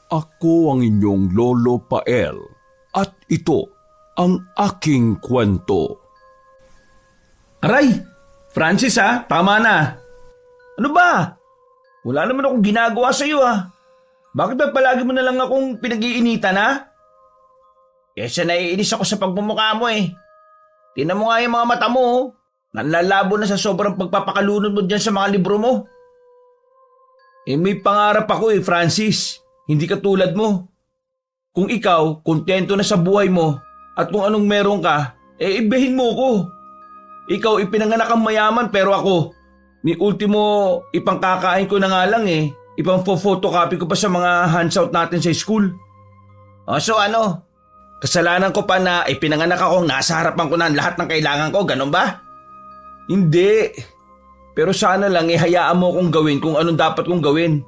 Ako ang inyong Lolo Pael at ito ang aking kwento. Aray! Francis tama na. Ano ba? Wala naman akong ginagawa sa iyo Bakit ba palagi mo na lang akong pinag-iinitan Kesa naiinis ako sa pagmumukha mo Tingnan mo nga yung mga mata mo Nanlalabo na sa sobrang pagpapakalunod mo dyan sa mga libro mo. May pangarap ako Francis. Hindi katulad mo. Kung ikaw, kontento na sa buhay mo at kung anong meron ka, ibahin mo ko. Ikaw ipinanganak ang mayaman pero ako, ni ultimo ipangkakain ko na nga lang Ipang photocopy ko pa sa mga handout natin sa school. So ano? Kasalanan ko pa na ipinanganak akong nasa harapan ko na lahat ng kailangan ko, ganun ba? Hindi. Pero sana lang hayaan mo kong gawin kung anong dapat kong gawin.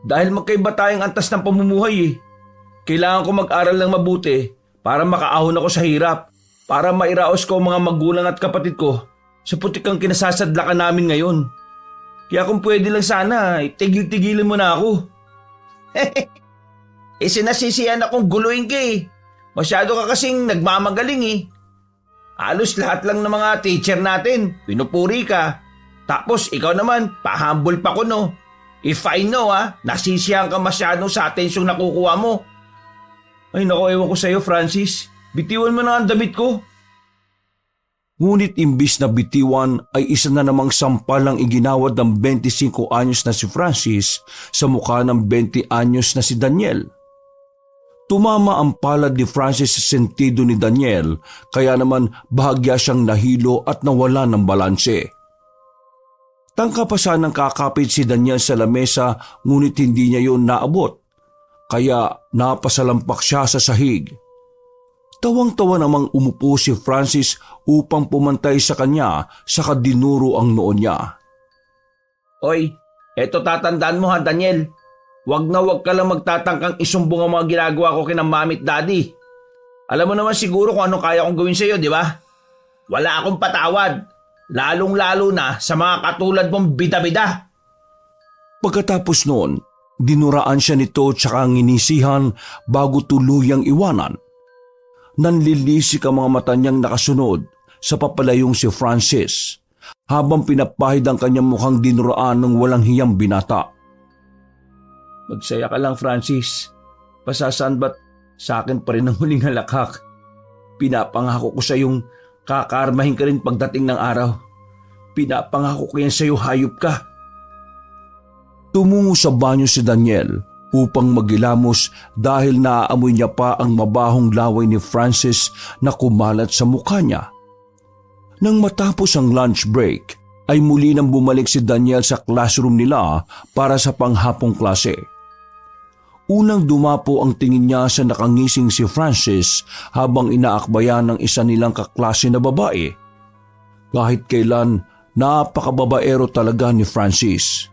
Dahil magkaiba tayong antas ng pamumuhay Kailangan ko mag-aral ng mabuti para makaahon ako sa hirap. Para mairaos ko ang mga magulang at kapatid ko sa putikang kinasasadlakan namin ngayon. Kaya kung pwede lang sana, tigil-tigilan mo na ako. Sinasisiyan akong guluhin ka Masyado ka kasing nagmamagaling Halos lahat lang ng mga teacher natin, pinupuri ka. Tapos ikaw naman, pahambol pa ko no. If I know nasisiyahan ka masyado sa atensyong nakukuha mo. Ay nako, ewan ko sa'yo Francis. Bitiwan mo na ang damit ko. Ngunit imbis na bitiwan ay isa na namang sampal ang iginawad ng 25 anyos na si Francis sa mukha ng 20 anyos na si Daniel. Tumama ang palad ni Francis sa sentido ni Daniel kaya naman bahagya siyang nahilo at nawala ng balanse. Tangka pa sanang kakapit si Daniel sa lamesa ngunit hindi niya yun naabot kaya napasalampak siya sa sahig. Tawang-tawa namang umupo si Francis upang pumantay sa kanya saka dinuro ang noo niya. Oy, eto tatandaan mo Daniel. Wag na wag ka lang magtatangkang isumbong ang mga ginagawa ko kina mami at daddy. Alam mo naman siguro kung anong kaya kong gawin sa iyo, di ba? Wala akong patawad, lalong-lalo na sa mga katulad mong bida-bida. Pagkatapos noon, dinuraan siya nito tsaka nginisihan bago tuluyang iwanan. Nanlilisik ang mga mata niyang nakasunod sa papalayong si Francis habang pinapahid ang kanyang mukhang dinuraan ng walang hiyang binata. Magsaya ka lang Francis. Pasasaan ba't sa akin pa rin ang huling halakhak? Pinapangako ko sa iyong kakarmahin ka rin pagdating ng araw. Pinapangako ko yan sa iyo, hayop ka. Tumungo sa banyo si Daniel upang magilamos dahil naaamoy niya pa ang mabahong laway ni Francis na kumalat sa mukha niya. Nang matapos ang lunch break, ay muli nang bumalik si Daniel sa classroom nila para sa panghapong klase. Unang dumapo ang tingin niya sa nakangising si Francis habang inaakbayan ng isa nilang kaklase na babae. Kahit kailan, napakababaero talaga ni Francis.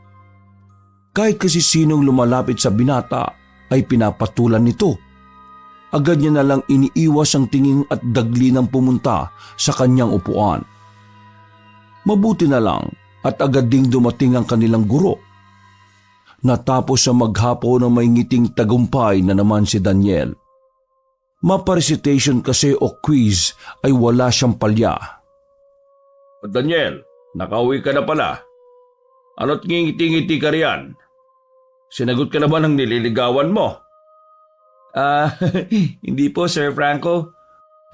Kahit kasi sinong lumalapit sa binata ay pinapatulan nito. Agad niya na lang iniiwas ang tingin at dagli ng pumunta sa kanyang upuan. Mabuti na lang at agad ding dumating ang kanilang guro. Natapos sa maghapon ng may ngiting tagumpay na naman si Daniel. Mapa-recitation kasi o quiz ay wala siyang palya. Daniel, nakauwi ka na pala. Ano't ngingiti-ngiti ka riyan? Sinagot ka na ba ng nililigawan mo? Hindi po Sir Franco.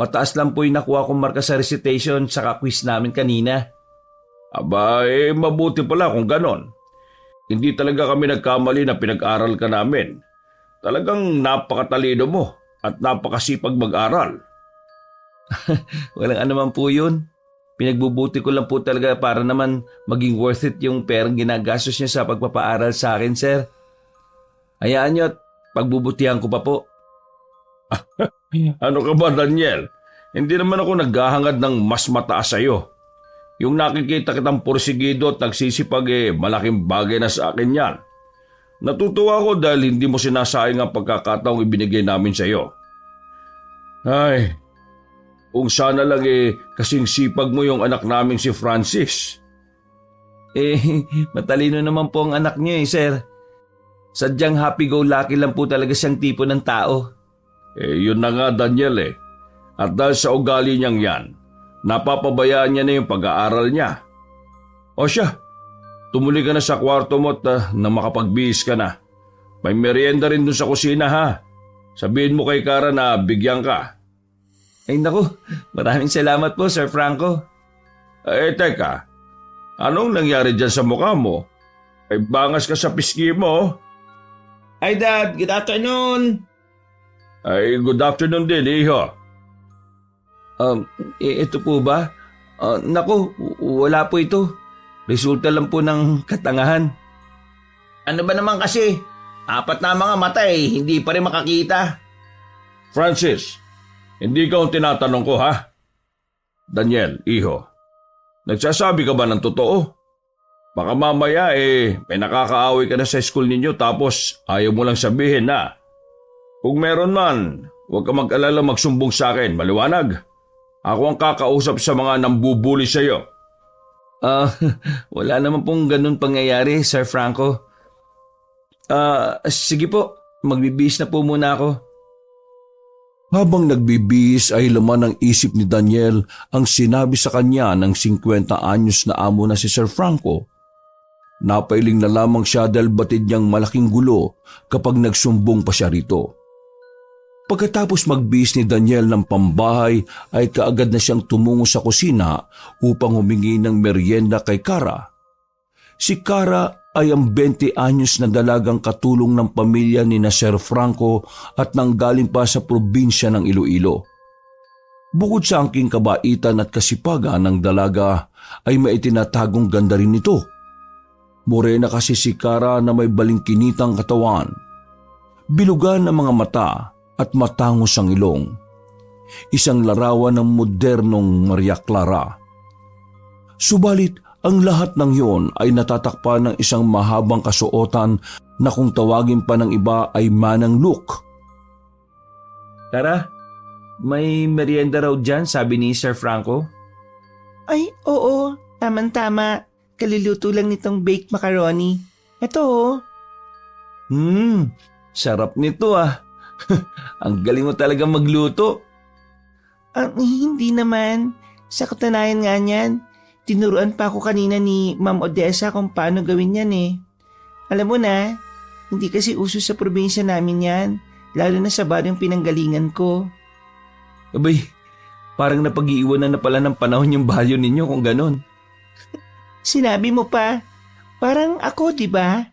Mataas lang po yung nakuha kong marka sa recitation sa quiz namin kanina. Aba, mabuti pala kung ganon. Hindi talaga kami nagkamali na pinag-aral ka namin. Talagang napakatalino mo at napakasipag mag-aral. Walang anuman po yun. Pinagbubuti ko lang po talaga para naman maging worth it yung perang ginagastos niya sa pagpapaaral sa akin, sir. Hayaan niyo at pagbubutihan ko pa po. Ano ka ba, Daniel? Hindi naman ako naghahangad ng mas mataas sa iyo. Yung nakikita kitang porsigido at nagsisipag malaking bagay na sa akin yan. Natutuwa ko dahil hindi mo sinasayang ang pagkakataong ibinigay namin sa iyo. Ay, kung sana lang kasing sipag mo yung anak naming si Francis. Matalino naman po ang anak niyo sir. Sadyang happy-go-lucky lang po talaga siyang tipo ng tao. Yun na nga Daniel At dahil sa ugali niyang yan, napapabayaan niya na yung pag-aaral niya. O siya, tumuli ka na sa kwarto mo at na makapagbihis ka na. May merienda rin dun sa kusina ha. Sabihin mo kay Kara na bigyan ka. Ay naku, maraming salamat po Sir Franco. Teka, anong nangyari dyan sa mukha mo? Ay bangas ka sa pisngi mo. Hi Dad, good afternoon. Ay good afternoon din, iho. Ito po ba? Naku, wala po ito. Resulta lang po ng katangahan. Ano ba naman kasi? 4 na mga mata hindi pa rin makakita. Francis, hindi ka ang tinatanong ko ha? Daniel, iho, nagsasabi ka ba ng totoo? Baka mamaya may nakakaaway ka na sa school ninyo tapos ayaw mo lang sabihin na. Kung meron man, huwag ka mag-alala magsumbong sa akin, maliwanag. Ako ang kakausap sa mga nambubuli sa iyo. Wala naman pong ganun pangyayari, Sir Franco. Sige po, magbibihis na po muna ako. Habang nagbibihis ay laman ng isip ni Daniel ang sinabi sa kanya ng 50 anyos na amo na si Sir Franco. Napailing na lamang siya dahil batid niyang malaking gulo kapag nagsumbong pa siya rito. Pagkatapos magbihis ni Daniel ng pambahay ay kaagad na siyang tumungo sa kusina upang humingi ng merienda kay Kara. Si Kara ay ang 20 anyos na dalagang katulong ng pamilya ni Sir Franco at nanggaling pa sa probinsya ng Iloilo. Bukod sa angking kabaitan at kasipagan ng dalaga ay may itinatagong ganda rin nito. Morena kasi si Kara na may balingkinitang katawan, bilugan ang mga mata at matangos ang ilong. Isang larawan ng modernong Maria Clara. Subalit, ang lahat ng yon ay natatakpan ng isang mahabang kasuotan na kung tawagin pa ng iba ay manang look. Tara, may merienda raw dyan, sabi ni Sir Franco. Ay, oo, tama-tama. Kaluluto lang nitong baked macaroni. Ito sarap nito Ang galing mo talaga magluto. Hindi naman. Sa katunayan nga niyan, tinuruan pa ako kanina ni Ma'am Odessa kung paano gawin yan Alam mo na, hindi kasi uso sa probinsya namin yan, lalo na sa baryong pinanggalingan ko. Abay, parang napag-iiwanan na pala ng panahon yung baryo ninyo kung ganon. Sinabi mo pa, parang ako, di ba?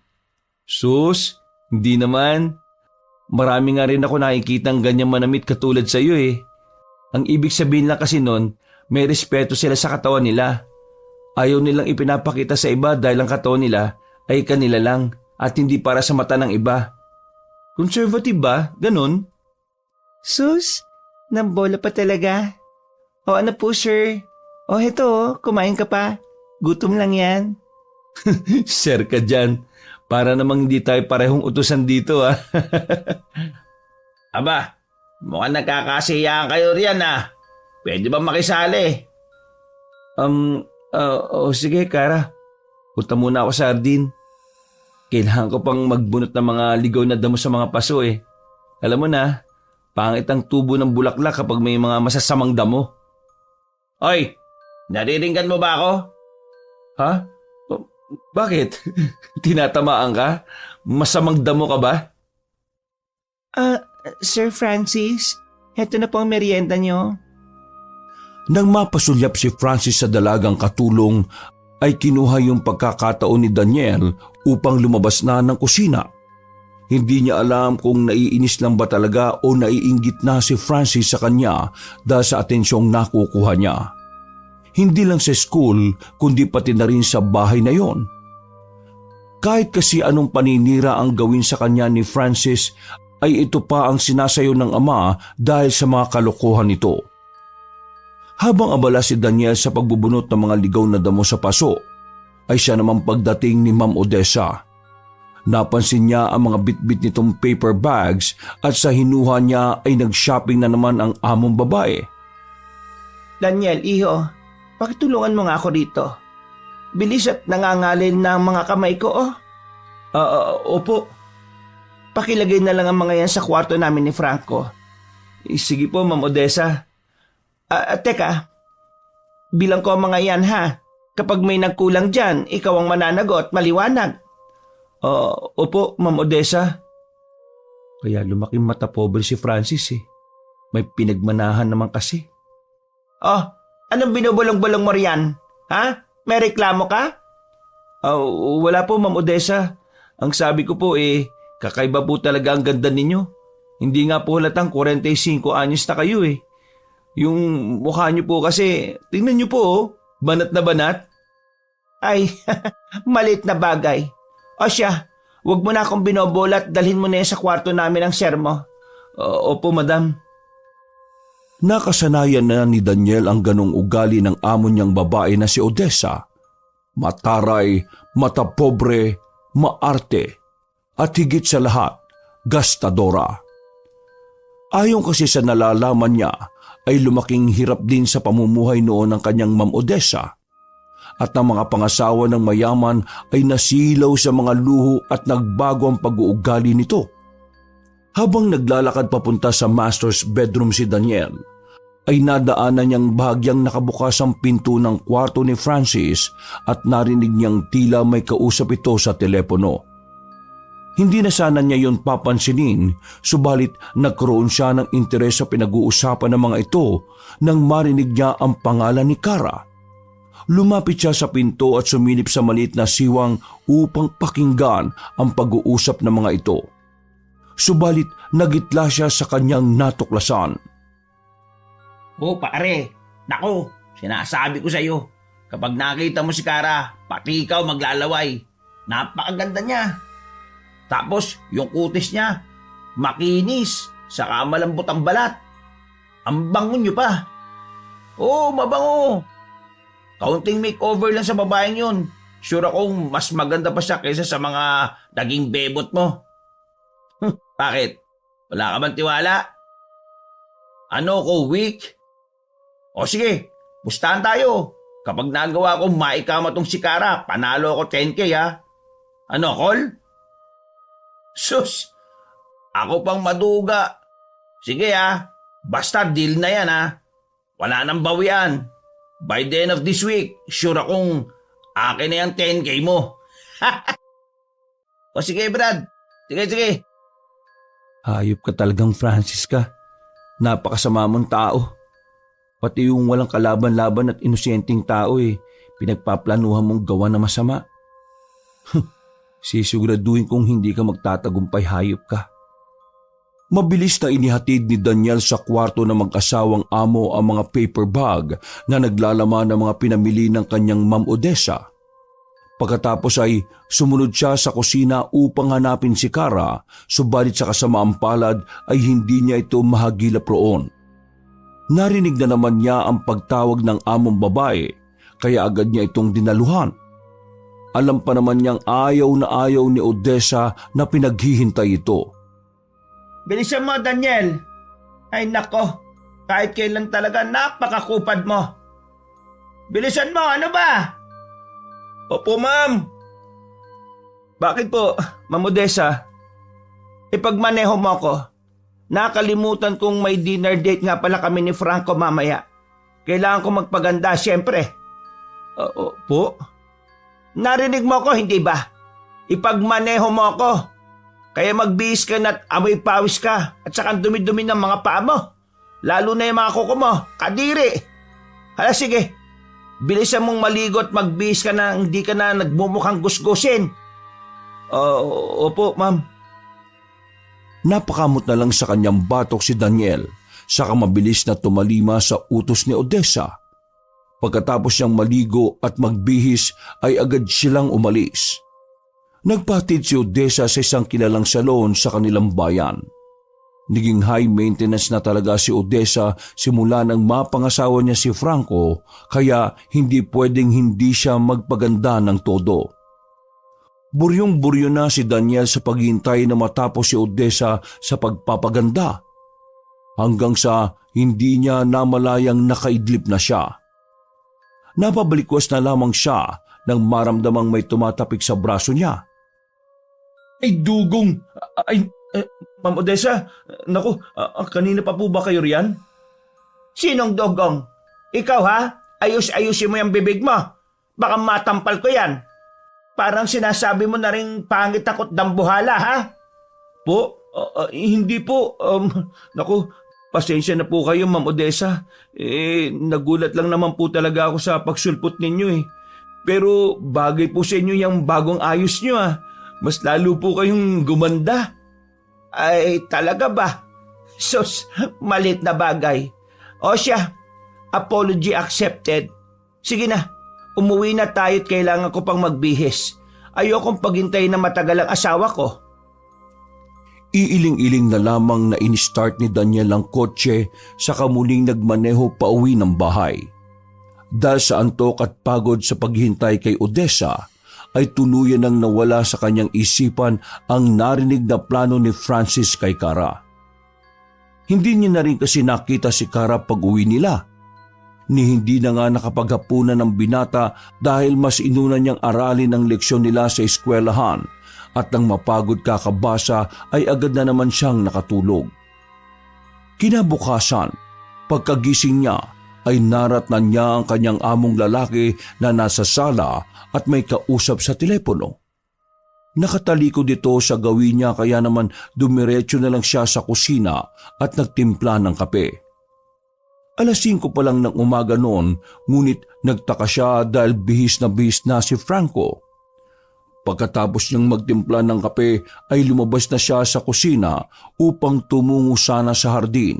Sus, hindi naman. Marami nga rin ako nakikitang ganyang manamit katulad sa iyo Ang ibig sabihin lang kasi nun, may respeto sila sa katawan nila. Ayaw nilang ipinapakita sa iba dahil ang katawan nila ay kanila lang at hindi para sa mata ng iba. Conservative ba? Ganon? Sus, nambola pa talaga. O ano po sir? O heto, kumain ka pa. Gutom lang yan. Sir ka dyan. Para namang hindi tayo parehong utusan dito Aba, mukhang nagkakasiyaan kayo riyan Pwede ba makisali? Sige Kara. Punta muna ako sa hardin. Kailangan ko pang magbunot ng mga ligaw na damo sa mga paso Alam mo na, pangit ang tubo ng bulaklak kapag may mga masasamang damo. Oy, nariringgan mo ba ako? Ha? Bakit? Tinatamaan ka? Masamang damo ka ba? Sir Francis, heto na po ang merienda nyo. Nang mapasulyap si Francis sa dalagang katulong, ay kinuha yung pagkakataon ni Daniel upang lumabas na ng kusina. Hindi niya alam kung naiinis lang ba talaga o naiinggit na si Francis sa kanya dahil sa atensyong nakukuha niya. Hindi lang sa school kundi pati na rin sa bahay na yon. Kahit kasi anong paninira ang gawin sa kanya ni Francis ay ito pa ang sinasayo ng ama dahil sa mga kalokohan nito. Habang abala si Daniel sa pagbubunot ng mga ligaw na damo sa paso, ay siya naman pagdating ni Ma'am Odessa. Napansin niya ang mga bitbit nitong paper bags at sa hinuha niya ay nag-shopping na naman ang among babae. Daniel, iho, pakitulungan mo nga ako rito. Bilis at nangangalin na ang mga kamay ko Opo. pakilagay na lang ang mga yan sa kwarto namin ni Franco. Sige po, Ma'am Odessa. Teka, bilang ko ang mga yan ha. Kapag may nagkulang dyan, ikaw ang mananagot, maliwanag. Opo, Ma'am Odessa. Kaya lumaking mata pobre si Francis eh. May pinagmanahan naman kasi. Anong binubulong-bulong mo riyan? Ha? May reklamo ka? Wala po, Ma'am Odessa. Ang sabi ko po kakaiba po talaga ang ganda ninyo. Hindi nga po halatang 45 anyos na kayo eh. Yung mukha niyo po kasi, tingnan niyo po banat na banat. Ay, malit na bagay. O siya, wag mo na akong binobolat, dalhin mo na yan sa kwarto namin ang sermo. Opo, madam. Nakasanayan na ni Daniel ang ganong ugali ng amo niyang babae na si Odessa. Mataray, matapobre, maarte, at higit sa lahat, gastadora. Ayon kasi sa nalalaman niya, ay lumaking hirap din sa pamumuhay noon ng kanyang Ma'am Odessa. At ang mga pangasawa ng mayaman ay nasilaw sa mga luho at nagbago ang pag-uugali nito. Habang naglalakad papunta sa master's bedroom si Daniel, ay nadaanan niyang bahagyang nakabukas ang pinto ng kwarto ni Francis at narinig niyang tila may kausap ito sa telepono. Hindi na sana niya yon papansinin, subalit nagkaroon siya ng interes sa pinag-uusapan ng mga ito nang marinig niya ang pangalan ni Cara. Lumapit siya sa pinto at sumilip sa maliit na siwang upang pakinggan ang pag-uusap ng mga ito. Subalit nagitla siya sa kanyang natuklasan. Pare, naku, sinasabi ko sa iyo, kapag nakita mo si Cara, pati ikaw maglalaway. Napakaganda niya. Tapos, yung kutis niya, makinis, saka malambot ang balat. Ang bango niyo pa. Mabango. Kaunting makeover lang sa babaeng yun. Sure akong mas maganda pa siya kaysa sa mga naging bebot mo. Bakit? Wala ka bang tiwala? Ano ko, weak? Sige, pustahan tayo. Kapag nagawa ko maikama tong si Cara, panalo ako 10K ha. Ano, call? Sus, ako pang maduga. Sige basta deal na yan Wala nang bawian. By the end of this week, sure akong akin na yung 10K mo. Sige Brad, sige. Hayop ka talagang Francis ka. Napakasama mong tao. Pati yung walang kalaban-laban at inosenteng tao pinagpaplanuhan mong gawa na masama. Sisiguraduhin kong hindi ka magtatagumpay, hayop ka. Mabilis na inihatid ni Daniel sa kwarto ng mag-asawang amo ang mga paper bag na naglalaman ng mga pinamili ng kanyang Ma'am Odessa. Pagkatapos ay sumunod siya sa kusina upang hanapin si Cara, subalit sa kasamaang palad ay hindi niya ito mahagilap roon. Narinig na naman niya ang pagtawag ng among babae, kaya agad niya itong dinaluhan. Alam pa naman niyang ayaw na ayaw ni Odessa na pinaghihintay ito. Bilisan mo, Daniel. Ay nako, kahit kailan talaga napakakupad mo. Bilisan mo, ano ba? Opo, ma'am. Bakit po, Ma'am Odessa? Ipagmaneho mo ko. Nakalimutan kong may dinner date nga pala kami ni Franco mamaya. Kailangan ko magpaganda, siyempre. Po? Narinig mo ko, hindi ba? Ipagmaneho mo ako. Kaya magbihis ka na't amoy pawis ka at saka dumi-dumi ng mga paa mo. Lalo na yung mga kuko mo, kadiri. Hala sige, bilisan mong maligo at magbihis ka na hindi ka na nagmumukhang gusgusin. Opo, ma'am. Napakamot na lang sa kanyang batok si Daniel, saka mabilis na tumalima sa utos ni Odessa. Pagkatapos niyang maligo at magbihis ay agad silang umalis. Nagpatid si Odessa sa isang kilalang salon sa kanilang bayan. Naging high maintenance na talaga si Odessa simula nang mapangasawa niya si Franco, kaya hindi pwedeng hindi siya magpaganda ng todo. Buryong-buryo na si Daniel sa paghihintay na matapos si Odessa sa pagpapaganda, hanggang sa hindi niya namalayang nakaidlip na siya. Napabalikwas na lamang siya nang maramdamang may tumatapik sa braso niya. Ay dugong! Ay Ma'am Odessa, naku, kanina pa po ba kayo riyan? Sinong dogong? Ikaw ha? Ayos-ayusin mo yung bibig mo. Baka matampal ko yan. Parang sinasabi mo na rin pangit ako't dambuhala ha? Po? Hindi po. Naku, pasensya na po kayo, Ma'am Odessa. Nagulat lang naman po talaga ako sa pagsulpot ninyo eh. Pero bagay po sa inyo yung bagong ayos nyo ah. Mas lalo po kayong gumanda. Ay, talaga ba? Sus, malit na bagay. O siya, apology accepted. Sige na, umuwi na tayo at kailangan ko pang magbihis. Ayokong paghintay na matagal ang asawa ko. Iiling-iling na lamang na in-start ni Daniel ang kotse saka muling nagmaneho pauwi ng bahay. Dahil sa antok at pagod sa paghintay kay Odessa, ay tuluyan nang nawala sa kanyang isipan ang narinig na plano ni Francis kay Cara. Hindi niya na rin kasi nakita si Cara pag-uwi nila. Ni hindi na nga nakapaghapunan ng binata dahil mas inuna niyang aralin ang leksyon nila sa eskwelahan at nang mapagod kakabasa ay agad na naman siyang nakatulog. Kinabukasan, pagkagising niya ay naratnan niya ang kanyang among lalaki na nasa sala at may kausap sa telepono. Nakatalikod ito sa gawin niya kaya naman dumiretso na lang siya sa kusina at nagtimpla ng kape. 5:00 pa lang ng umaga noon, ngunit nagtaka siya dahil bihis na si Franco. Pagkatapos niyang magtimpla ng kape ay lumabas na siya sa kusina upang tumungo sana sa hardin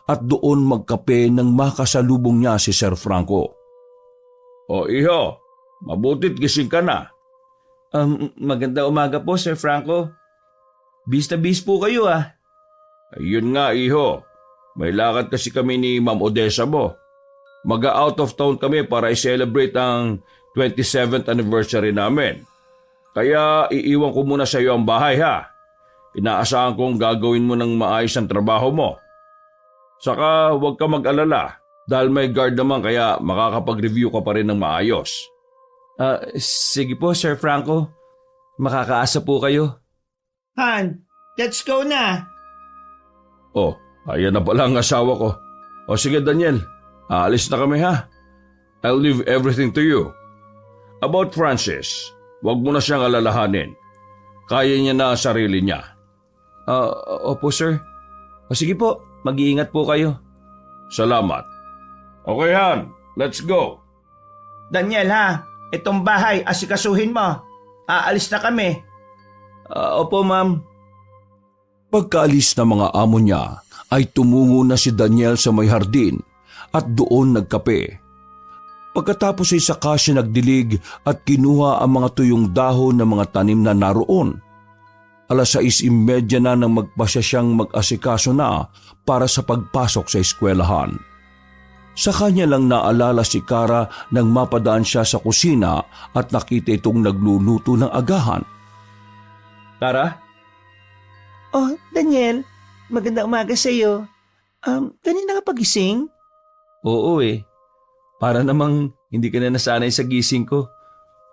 at doon magkape nang makasalubong niya si Sir Franco. O iho, mabutit gising ka na. Maganda umaga po, Sir Franco. Bis na bis po kayo ah. Ayun nga, iho. May lakad kasi kami ni Ma'am Odessa mo. Mag-out of town kami para i-celebrate ang 27th anniversary namin. Kaya iiwan ko muna sa iyo ang bahay ha. Inaasahan kong gagawin mo ng maayos ang trabaho mo. Saka huwag ka mag-alala dahil may guard naman kaya makakapag-review ka pa rin ng maayos. Sige po, Sir Franco. Makakaasa po kayo. Han, let's go na. Oh, ayan na pala ang asawa ko. O sige Daniel, aalis na kami ha. I'll leave everything to you. About Francis, huwag mo na siyang alalahanin. Kaya niya na ang sarili niya. Opo sir. O sige po, mag-iingat po kayo. Salamat. Okay Han, let's go. Daniel ha, itong bahay asikasuhin mo. Aalis na kami. Opo ma'am. Pagkaalis ng mga amo niya ay tumungo na si Daniel sa may hardin at doon nagkape. Pagkatapos ay saka siya nagdilig at kinuha ang mga tuyong dahon ng mga tanim na naroon. 6:30 na nang magpasya siyang mag-asikaso na para sa pagpasok sa eskwelahan. Sa kanya lang naalala si Cara nang mapadaan siya sa kusina at nakita itong nagluluto ng agahan. Cara? Oh, Daniel, magandang umaga sa iyo. Kanina ka pagising? Oo eh. Para namang hindi ka na nasanay sa gising ko.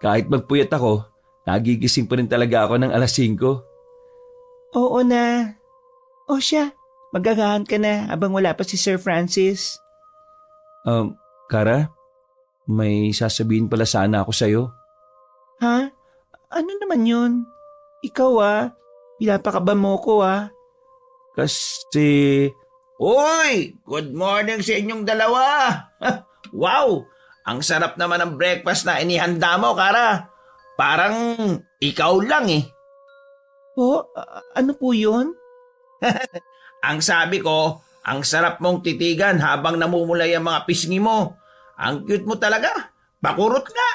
Kahit magpuyat ako, nagigising pa rin talaga ako ng 5:00. Oo na. O siya, magagahan ka na habang wala pa si Sir Francis. Cara, may sasabihin pala sana ako sa'yo. Ha? Ano naman yun? Ikaw pinapakaba mo ko Kasi... Uy! Good morning sa inyong dalawa! Wow! Ang sarap naman ng breakfast na inihanda mo, Cara. Parang ikaw lang eh. Po? Ano po yun? Ang sabi ko, ang sarap mong titigan habang namumulay ang mga pisngi mo. Ang cute mo talaga. Bakurot nga.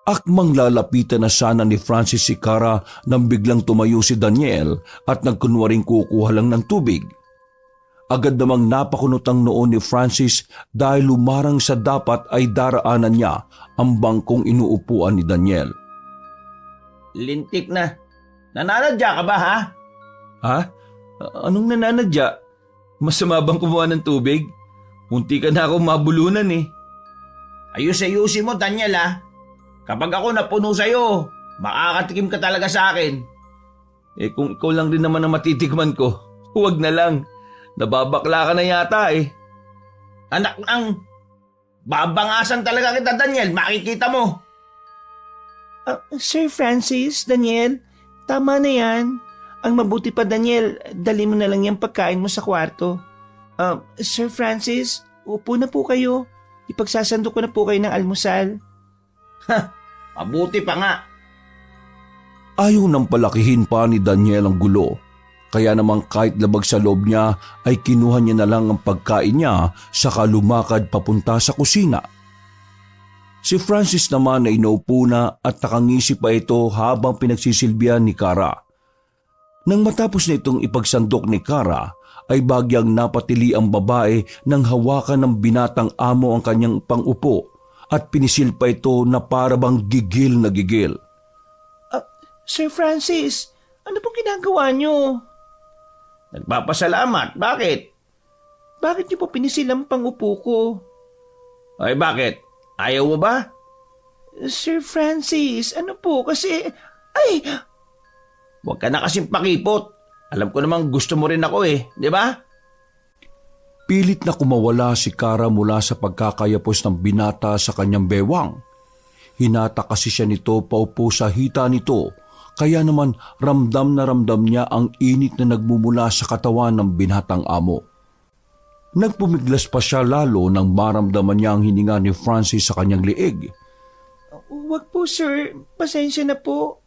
Akmang lalapitan na sana ni Francis si Cara nang biglang tumayo si Daniel at nagkunwaring kukuha lang ng tubig. Agad namang napakunot ang noon ni Francis dahil lumarang sa dapat ay daraanan niya ang bangkong inuupuan ni Daniel. Lintik na. Nananadya ka ba ha? Ha? Anong nananadya? Masama bang kumuha ng tubig? Munti ka na akong mabulunan eh. Ayus-ayusin mo Daniel ha. Kapag ako napuno sa'yo, makakatikim ka talaga sa akin. Kung ikaw lang rin naman ang matitikman ko, huwag na lang. Nababakla ka na yata eh. Anak ng... Babangasan talaga kita, Daniel. Makikita mo. Sir Francis, Daniel, tama na yan. Ang mabuti pa, Daniel, dali mo na lang yung pagkain mo sa kwarto. Sir Francis, upo na po kayo. Ipagsasando ko na po kayo ng almusal. Mabuti pa nga. Ayaw nang palakihin pa ni Daniel ang gulo. Kaya naman kahit labag sa loob niya ay kinuha niya na lang ang pagkain niya saka lumakad papunta sa kusina. Si Francis naman ay inaupo na at nakangisi pa ito habang pinagsisilbihan ni Kara. Nang matapos na itong ipagsandok ni Kara ay bagyang napatili ang babae nang hawakan ng binatang amo ang kanyang pangupo at pinisil pa ito na para bang gigil na gigil. Sir Francis, ano pong ginagawa niyo? Nagpapasalamat. Bakit? Bakit niyo po pinisil ang pangupo ko? Ay, bakit? Ayaw mo ba? Sir Francis, ano po? Kasi... Ay! Huwag ka na kasing pakipot. Alam ko namang gusto mo rin ako eh. Di ba? Pilit na kumawala si Kara mula sa pagkakayapos ng binata sa kanyang bewang. Hinata kasi siya nito paupo sa hita nito, kaya naman ramdam na ramdam niya ang init na nagmumula sa katawan ng binatang amo. Nagpumiglas pa siya lalo nang maramdaman niya ang hininga ni Francis sa kanyang liig. Wag po, sir. Pasensya na po.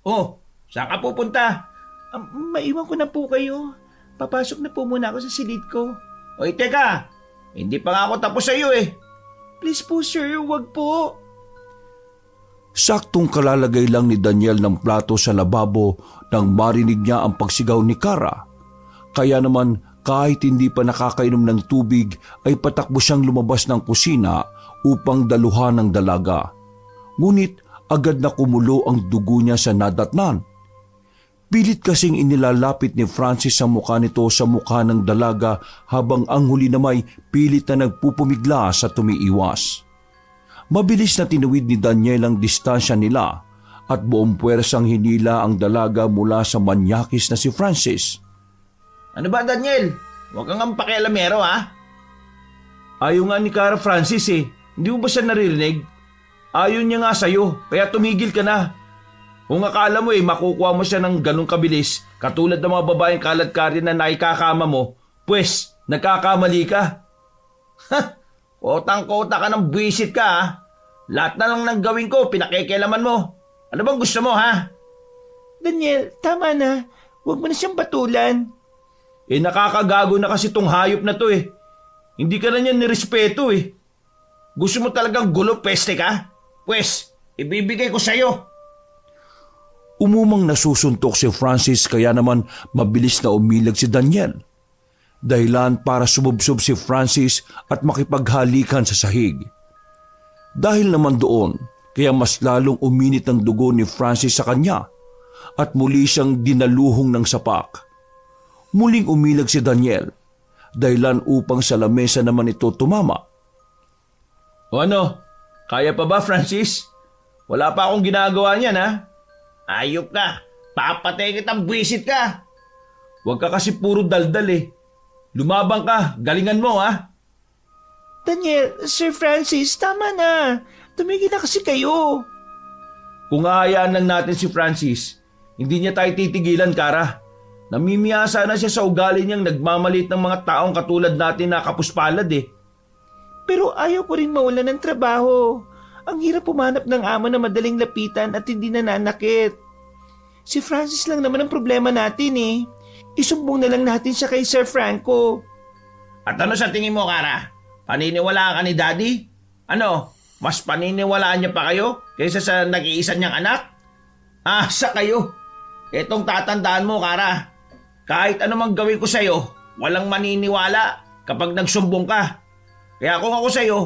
Oh, saan ka pupunta? Maiwan ko na po kayo. Papasok na po muna ako sa silid ko. Oy, teka. Hindi pa nga ako tapos sa iyo eh. Please po, sir. Wag po. Saktong kalalagay lang ni Daniel ng plato sa lababo nang marinig niya ang pagsigaw ni Kara. Kaya naman kahit hindi pa nakakainom ng tubig ay patakbo siyang lumabas ng kusina upang daluhan ng dalaga. Ngunit agad na kumulo ang dugo niya sa nadatnan. Pilit kasing inilalapit ni Francis ang mukha nito sa mukha ng dalaga habang ang huli na may pilit na nagpupumigla sa tumiiwas. Mabilis na tinuwid ni Daniel ang distansya nila at buong puwersang hinila ang dalaga mula sa manyakis na si Francis. Ano ba, Daniel? Huwag kang ang pakialamero ha? Ayaw nga ni Kara Francis eh. Hindi mo ba siya naririnig? Ayaw niya nga sa'yo, kaya tumigil ka na. Kung akala mo makukuha mo siya ng ganong kabilis, katulad ng mga babaeng kalat-karin na naikakama mo, pues, nagkakamali ka. Kotang-kota ka ng buwisit ka ha? Lahat na lang ng gawin ko, pinakikialaman mo. Ano bang gusto mo ha? Daniel, tama na. Huwag mo na siyang patulan. Nakakagago na kasi tong hayop na to eh. Hindi ka na niya nirespeto eh. Gusto mo talagang gulo, peste ka? Pues, ibibigay ko sa'yo. Umumang nasusuntok si Francis kaya naman mabilis na umilag si Daniel. Dahilan para sumubsob si Francis at makipaghalikan sa sahig. Dahil naman doon, kaya mas lalong uminit ang dugo ni Francis sa kanya at muli siyang dinaluhong ng sapak. Muling umilag si Daniel, dahilan upang sa lamesa naman ito tumama. O ano, kaya pa ba Francis? Wala pa akong ginagawa niyan ha? Ayop ka, papatay kitang buwisit ka. Huwag ka kasi puro daldal eh. Lumabang ka, galingan mo ha. Daniel, Sir Francis, tama na. Tumigil na kasi kayo. Kung aayaan lang natin si Francis, hindi niya tayo titigilan, Kara. Namimiyasa na siya sa ugali niyang nagmamalit ng mga taong katulad natin na kapuspalad eh. Pero ayaw ko rin mawalan ng trabaho. Ang hirap pumanap ng amo na madaling lapitan at hindi nananakit. Si Francis lang naman ang problema natin eh. Isumbong na lang natin siya kay Sir Franco. At ano sa tingin mo, Kara? Paniniwalaan ka ni Daddy? Ano, mas paniniwalaan niya pa kayo kaysa sa nag-iisa niyang anak? Asa kayo? Itong tatandaan mo, Kara. Kahit anumang gawin ko sa'yo, walang maniniwala kapag nagsumbong ka. Kaya kung ako sa'yo,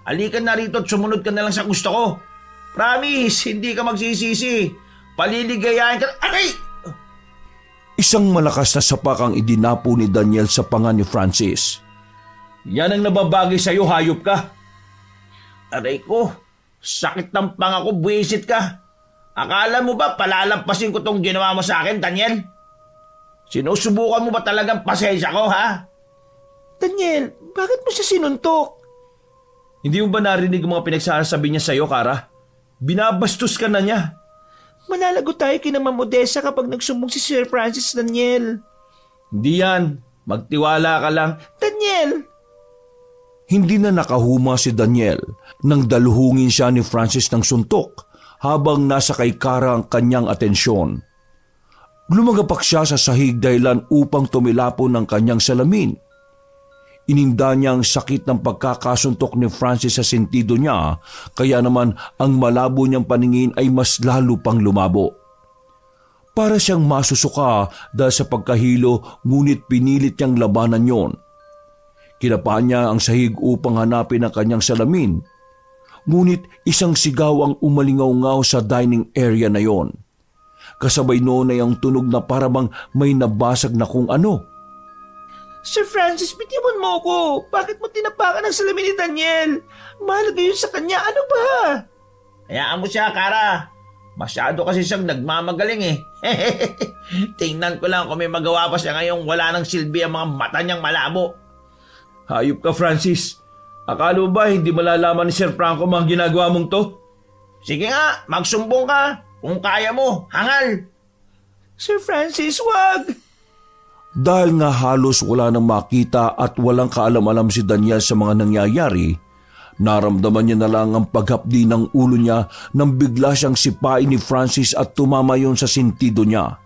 alikan na rito at sumunod ka na lang sa gusto ko. Promise, hindi ka magsisisi. Paliligayahin ka. Aray! Isang malakas na sapak ang idinapo ni Daniel sa panga ni Francis. Yan ang nababagay sa'yo, hayop ka. Aray ko, sakit ng panga ko, buwisit ka. Akala mo ba palalampasin ko tong ginawa mo sa akin, Daniel? Sinusubukan mo ba talagang pasensya ko, ha? Daniel, bakit mo siya sinuntok? Hindi mo ba narinig ang mga pinagsasabi niya sa'yo, Kara? Binabastos ka na niya. Malalago tayo kina Ma'am Odessa kapag nagsumbong si Sir Francis, Daniel. Hindi yan. Magtiwala ka lang. Daniel! Hindi na nakahuma si Daniel nang daluhungin siya ni Francis ng suntok habang nasa kay Kara ang kanyang atensyon. Lumagapak siya sa sahig dahilan upang tumilapon ng kanyang salamin. Ininda niya ang sakit ng pagkakasuntok ni Francis sa sentido niya, kaya naman ang malabo niyang paningin ay mas lalo pang lumabo. Para siyang masusuka dahil sa pagkahilo, ngunit pinilit niyang labanan yon. Kinapaan niya ang sahig upang hanapin ang kanyang salamin, ngunit isang sigaw ang umalingaw-ngaw sa dining area na yon. Kasabay noon ay ang tunog na parabang may nabasag na kung ano. Sir Francis, bitiwan mo ko. Bakit mo tinapakan ang salamin ni Daniel? Mahalaga yun sa kanya. Ano ba? Hayaan mo siya, Kara. Masyado kasi siyang nagmamagaling eh. Tingnan ko lang kung may magawa pa siya ngayong wala nang silbi ang mga mata niyang malabo. Hayop ka, Francis. Akala mo ba hindi malalaman ni Sir Franco mga ginagawa mong to? Sige nga, magsumbong ka. Kung kaya mo, hangal. Sir Francis, wag! Dahil nga halos wala nang makita at walang kaalam-alam si Daniel sa mga nangyayari, naramdaman niya na lang ang paghapdi ng ulo niya nang bigla siyang sipain ni Francis at tumama yon sa sentido niya.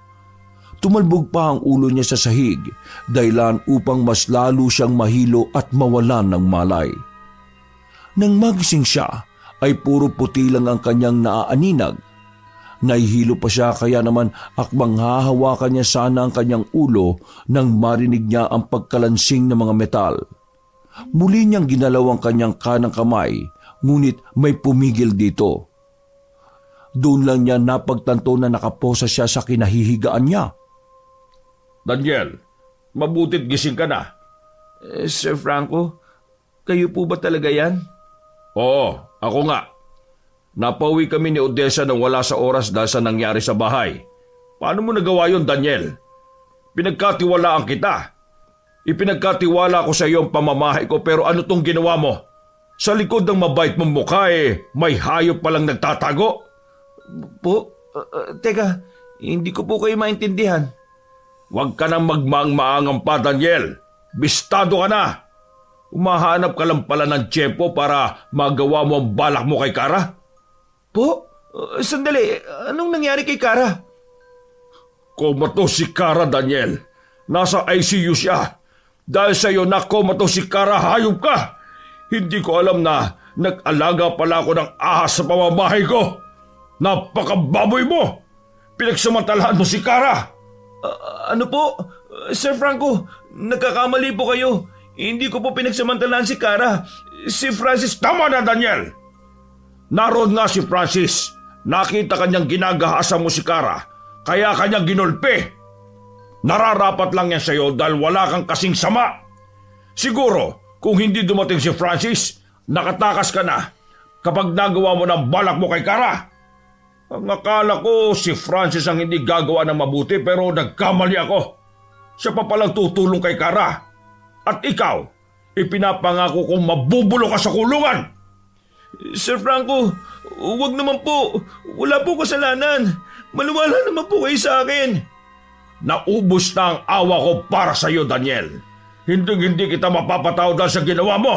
Tumalbog pa ang ulo niya sa sahig, dahilan upang mas lalo siyang mahilo at mawalan ng malay. Nang magising siya, ay puro puti lang ang kanyang naaaninag. Nahihilo pa siya kaya naman akbang hahawakan niya sana ang kanyang ulo nang marinig niya ang pagkalansing ng mga metal. Muli niyang ginalaw ang kanyang kanang kamay, ngunit may pumigil dito. Doon lang niya napagtanto na nakaposa siya sa kinahihigaan niya. Daniel, mabutit gising ka na. Sir Franco, kayo po ba talaga yan? Oo, ako nga. Napauwi kami ni Odessa nang wala sa oras dahil sa nangyari sa bahay. Paano mo nagawa yon, Daniel? Pinagkatiwalaan kita. Ipinagkatiwala ko sa iyo ang pamamahay ko, pero ano tong ginawa mo? Sa likod ng mabait mong mukha may hayop palang nagtatago. Teka, hindi ko po kayo maintindihan. Huwag ka nang magmaang-maangang pa, Daniel. Bistado ka na. Umahanap ka lang pala ng tiyempo para magawa mo ang balak mo kay Kara? Sandali, anong nangyari kay Kara? Komato si Kara, Daniel. Nasa ICU siya. Dahil sa iyo na komato si Kara, hayop ka. Hindi ko alam na nag-alaga pala ako ng ahas sa pamamahay ko. Napakababoy mo. Pinagsamantalahan mo si Kara. Ano po? Sir Franco, nagkakamali po kayo. Hindi ko po pinagsamantalahan si Kara. Si Francis... Tama na, Daniel. Naroon nga si Francis. Nakita kanyang ginagahasa mo si Kara, kaya kanya ginulpi. Nararapat lang yan sa'yo dahil wala kang kasing sama. Siguro, kung hindi dumating si Francis, nakatakas ka na kapag nagawa mo ng balak mo kay Kara. Ang akala ko si Francis ang hindi gagawa ng mabuti, pero nagkamali ako. Siya pa palang tutulong kay Kara. At ikaw, ipinapangako kong mabubulok ka sa kulungan. Sir Franco, huwag naman po. Wala po kasalanan. Maluwala naman po kayo sa akin. Naubos na ang awa ko para sa iyo, Daniel. Hindi kita mapapatawad dahil sa ginawa mo.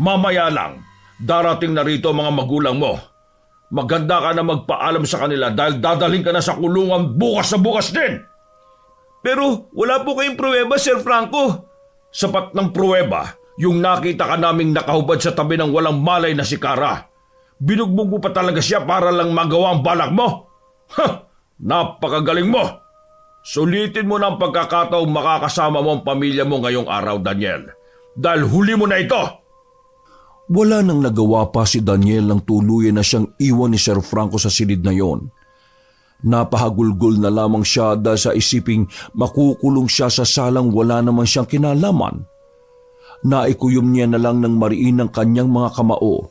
Mamaya lang, darating na rito ang mga magulang mo. Maganda ka na magpaalam sa kanila dahil dadalhin ka na sa kulungan bukas na bukas din. Pero wala po kayong pruweba, Sir Franco. Sapat ng pruweba yung nakita ka naming nakahubad sa tabi ng walang malay na si Kara. Binugbog mo pa talaga siya para lang magawa ang balak mo. Napakagaling mo. Sulitin mo na ang pagkakataong makakasama mo ang pamilya mo ngayong araw, Daniel. Dahil huli mo na ito. Wala nang nagawa pa si Daniel nang tuluyan na siyang iwan ni Sir Franco sa silid na yon. Napahagulgol na lamang siya dahil sa isiping makukulong siya sa salang wala naman siyang kinalaman. Naikuyom niya na lang ng mariin ang kanyang mga kamao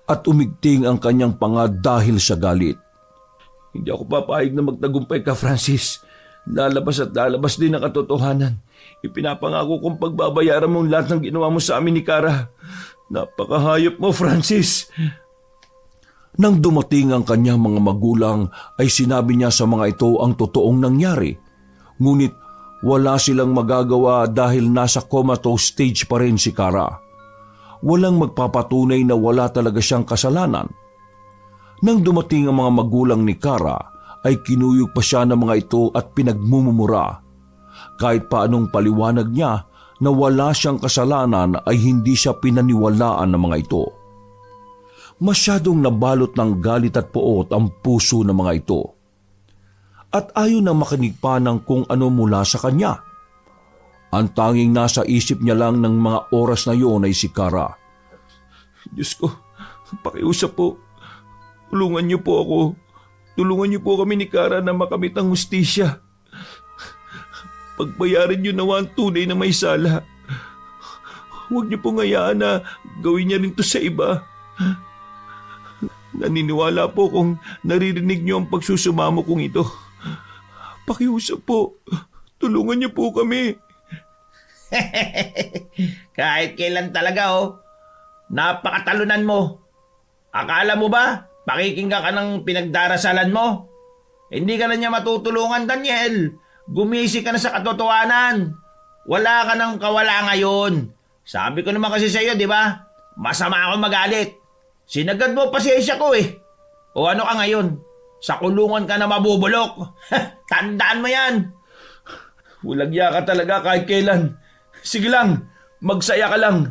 at umigting ang kanyang panga dahil sa galit. Hindi ako papayag na magtagumpay ka, Francis. Lalabas at lalabas din ang katotohanan. Ipinapangako kong pagbabayaran mo lahat ng ginawa mo sa amin ni Cara. Napakahayop mo, Francis. Nang dumating ang kanyang mga magulang ay sinabi niya sa mga ito ang totoong nangyari. Ngunit wala silang magagawa dahil nasa comatose stage pa rin si Cara. Walang magpapatunay na wala talaga siyang kasalanan. Nang dumating ang mga magulang ni Cara, ay kinuyog pa siya ng mga ito at pinagmumura. Kahit paanong paliwanag niya na wala siyang kasalanan ay hindi siya pinaniwalaan ng mga ito. Masyadong nabalot ng galit at poot ang puso ng mga ito. At ayaw na makinig pa ng kung ano mula sa kanya. Ang tanging nasa isip niya lang ng mga oras na iyon ay si Cara. Diyos ko, pakiusap po. Tulungan niyo po ako. Tulungan niyo po kami ni Cara na makamit ang hustisya. Pagbayarin niyo nawa ang tunay na may sala. Huwag niyo pong hayaan na gawin niya rin to sa iba. Naniniwala po kung naririnig niyo ang pagsusumamo kong ito. Pakiusap po. Tulungan niyo po kami. Kahit kailan talaga napakatalunan mo. Akala mo ba, pakikinggan ka ng pinagdarasalan mo? Hindi ka na niya matutulungan, Daniel. Gumisi ka na sa katotohanan. Wala ka ng kawala ngayon. Sabi ko naman kasi sa iyo, di ba? Masama ako magalit. Sinagad mo pasensya ko eh. O ano ka ngayon? Sa kulungan ka na mabubulok. Tandaan mo yan. Ulagya ka talaga kahit kailan. Sige lang, magsaya ka lang.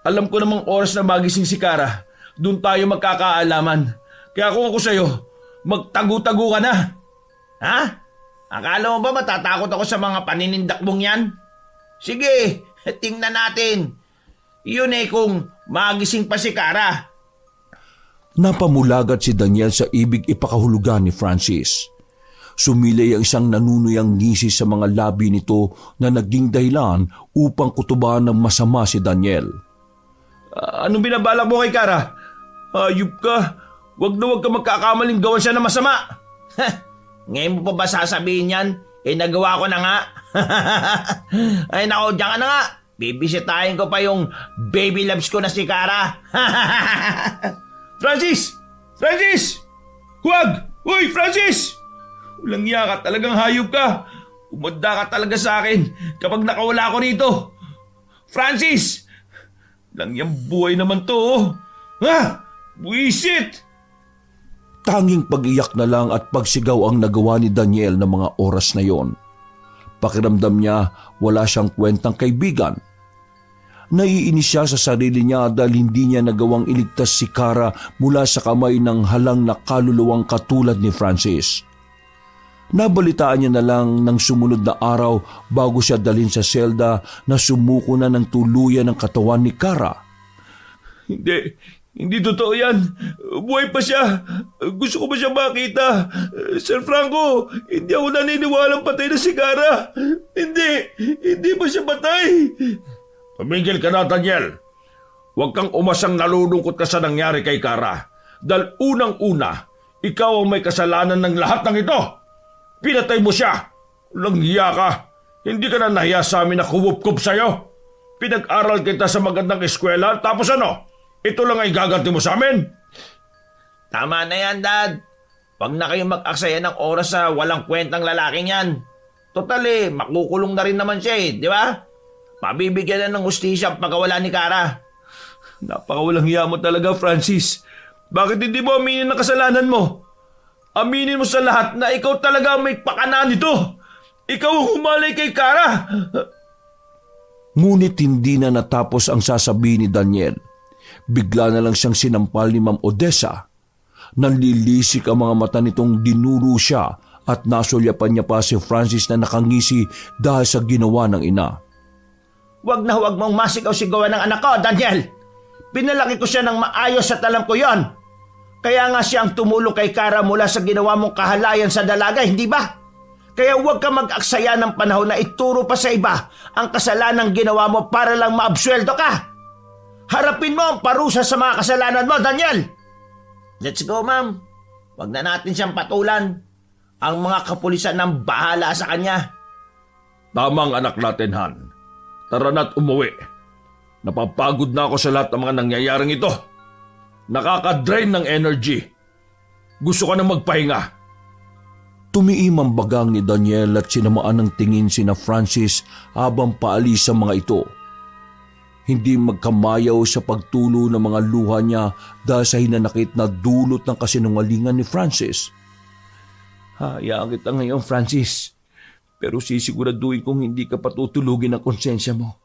Alam ko namang oras na magising si Cara. Doon tayo magkakaalaman. Kaya kung ako sa'yo, magtago-tago ka na. Ha? Akala mo ba matatakot ako sa mga paninindak mong yan? Sige, tingnan natin. Yun kung magising pa si Cara. Napamulagat si Daniel sa ibig ipakahulugan ni Francis. Sumilay ang isang nanunuyang ngisi sa mga labi nito na naging dahilan upang kutuban ng masama si Daniel. Anong binabalak mo kay Cara? Ayup ka. Wag ka magkakamaling gawan siya ng masama. Ngayon mo pa ba sasabihin yan? Nagawa ko na nga. Ay nako, diyan ka na nga. Bibisitahin ko pa yung baby loves ko na si Cara. Francis! Francis! Huwag! Uy, Francis! Walang iya ka, talagang hayop ka. Umanda ka talaga sa akin kapag nakawala ako rito. Francis! Lang yung buhay naman to. Ha? Buisit! Tanging pag-iyak na lang at pagsigaw ang nagawa ni Daniel ng mga oras na yon. Pakiramdam niya wala siyang kwentang kaibigan. Naiinis siya sa sarili niya dahil hindi niya nagawang iligtas si Cara mula sa kamay ng halang na kaluluwang katulad ni Francis. Nabalitaan niya na lang ng sumunod na araw bago siya dalhin sa selda na sumuko na ng tuluyan ng katawan ni Cara. Hindi totoo yan. Buhay pa siya. Gusto ko ba siya makita? Sir Franco, hindi ako naniniwalang patay na si Cara. Hindi ba siya patay? Tumigil ka na, Daniel. Huwag kang umasang nalulungkot ka sa nangyari kay Cara. Dahil unang-una, ikaw ang may kasalanan ng lahat ng ito. Pinatay mo siya. Walang hiya ka. Hindi ka na nahiya sa amin na kuwup-kup sa'yo. Pinag-aral kita sa magandang eskwela, tapos ano? Ito lang ay gaganti mo sa amin? Tama na yan, Dad. Huwag na kayong mag-aksaya ng oras sa walang kwentang lalaking yan. Total makukulong na rin naman siya di ba? Mabibigyan na ng hustisya ang pagkawala ni Cara. Napakawalang hiya mo talaga, Francis. Bakit hindi mo aminin ang kasalanan mo? Aminin mo sa lahat na ikaw talaga may pakana nito. Ikaw ang humalay kay Cara. Ngunit hindi na natapos ang sasabihin ni Daniel. Bigla na lang siyang sinampal ni Ma'am Odessa. Nanlilisik ang mga mata nitong dinuro siya at nasulyapan niya pa si Francis na nakangisi dahil sa ginawa ng ina. Huwag na huwag mong masigaw-sigawan ng anak ko, Daniel. Pinalaki ko siya ng maayos at alam ko yon. Kaya nga siya ang tumulong kay Cara mula sa ginawa mong kahalayan sa dalaga, hindi ba? Kaya huwag ka mag-aksaya ng panahon na ituro pa sa iba ang kasalanang ginawa mo para lang maabsueldo ka. Harapin mo ang parusa sa mga kasalanan mo, Daniel. Let's go, Ma'am. Wag na natin siyang patulan. Ang mga kapulisan nang bahala sa kanya. Tamang anak natin, Han. Tara na't umuwi. Napapagod na ako sa lahat ng mga nangyayaring ito. Nakaka-drain ng energy. Gusto ko na magpahinga. Tumiim ang bagang ni Daniel at sinamaan ng tingin sina Francis habang paalis sa mga ito. Hindi magkamayaw sa pagtulo ng mga luha niya dahil sa hinanakit na dulot ng kasinungalingan ni Francis. Hayaan kita ngayon, Francis. Pero sisiguraduhin kong hindi ka patutulugin ang konsensya mo.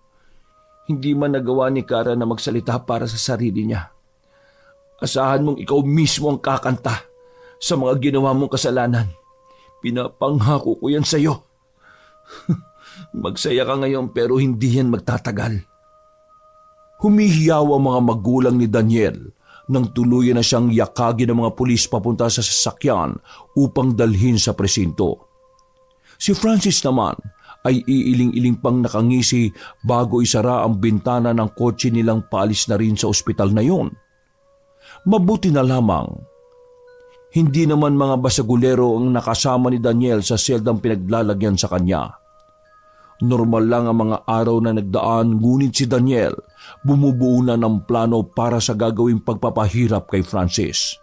Hindi man nagawa ni Cara na magsalita para sa sarili niya. Asahan mong ikaw mismo ang kakanta sa mga ginawa mong kasalanan. Pinapangako ko yan sa'yo. Magsaya ka ngayon pero hindi yan magtatagal. Humihiyaw ang mga magulang ni Daniel nang tuluyan na siyang yakagin ng mga pulis papunta sa sasakyan upang dalhin sa presinto. Si Francis naman ay iiling-iling pang nakangisi bago isara ang bintana ng kotse nilang paalis na rin sa ospital na yun. Mabuti na lamang, hindi naman mga basagulero ang nakasama ni Daniel sa seldang pinaglalagyan sa kanya. Normal lang ang mga araw na nagdaan, ngunit si Daniel bumubuo na ng plano para sa gagawing pagpapahirap kay Francis.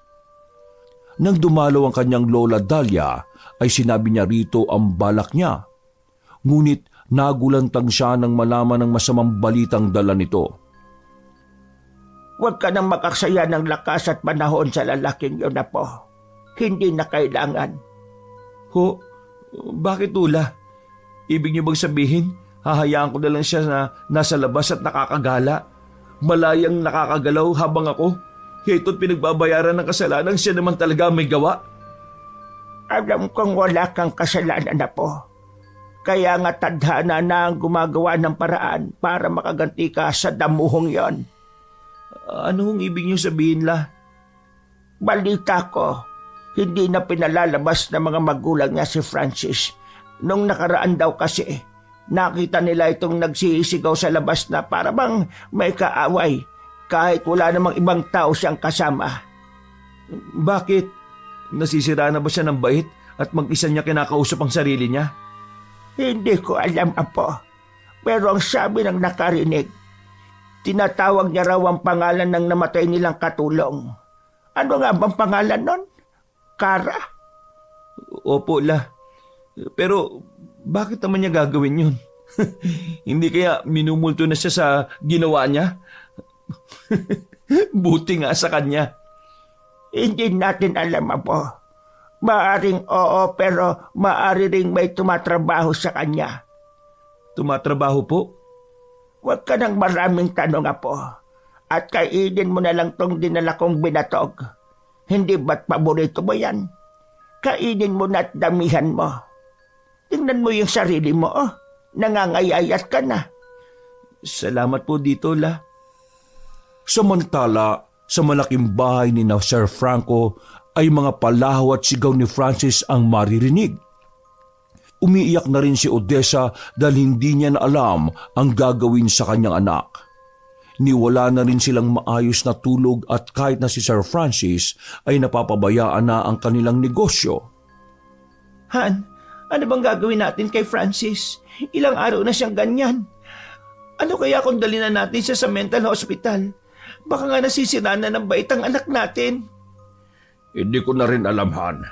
Nang dumalaw ang kanyang lola Dalia, ay sinabi niya rito ang balak niya. Ngunit nagulantang siya nang malaman ng masamang balitang dala nito. Huwag ka nang makaksaya ng lakas at panahon sa lalaking yun, Apo. Hindi na kailangan. Bakit Tula? Ibig niyo bang sabihin, hahayaan ko na lang siya na nasa labas at nakakagala? Malayang nakakagalaw habang ako? Ito't pinagbabayaran ng kasalanan, siya naman talaga may gawa? Alam kong wala kang kasalanan, Apo. Kaya nga tadhana na ang gumagawa ng paraan para makaganti ka sa damuhong yon. Ano ang ibig niyo sabihin, La? Balita ko, hindi na pinalalabas ng mga magulang niya si Francis. Nung nakaraan daw kasi, nakita nila itong nagsisigaw sa labas na para bang may kaaway kahit wala namang ibang tao siyang kasama. Bakit? Nasisira na ba siya ng bait at mag-isa niya kinakausap ang sarili niya? Hindi ko alam, Apo. Pero ang sabi ng nakarinig, tinatawag niya raw ang pangalan ng namatay nilang katulong. Ano nga bang pangalan nun? Cara? Opo, La. Pero bakit naman niya gagawin yun? Hindi kaya minumulto na siya sa ginawa niya? Buti nga sa kanya. Hindi natin alam, Apo. Maaring oo, pero maari ring may tumatrabaho sa kanya. Tumatrabaho po? Huwag ka ng maraming tanong, Apo. At kainin mo na lang tong dinala kong binatog. Hindi ba't paborito mo yan? Kainin mo na at damihan mo. Tingnan mo yung sarili mo, oh. Nangangayayat ka na. Salamat po dito, La. Samantala, sa malaking bahay ni Sir Franco ay mga palahaw at sigaw ni Francis ang maririnig. Umiiyak na rin si Odessa dahil hindi niya na alam ang gagawin sa kanyang anak. Niwala na rin silang maayos na tulog at kahit na si Sir Francis ay napapabayaan na ang kanilang negosyo. Han, ano bang gagawin natin kay Francis? Ilang araw na siyang ganyan. Ano kaya kung dali na natin siya sa mental hospital? Baka nga nasisira na ng bait ang anak natin. Hindi ko na rin alam, Han.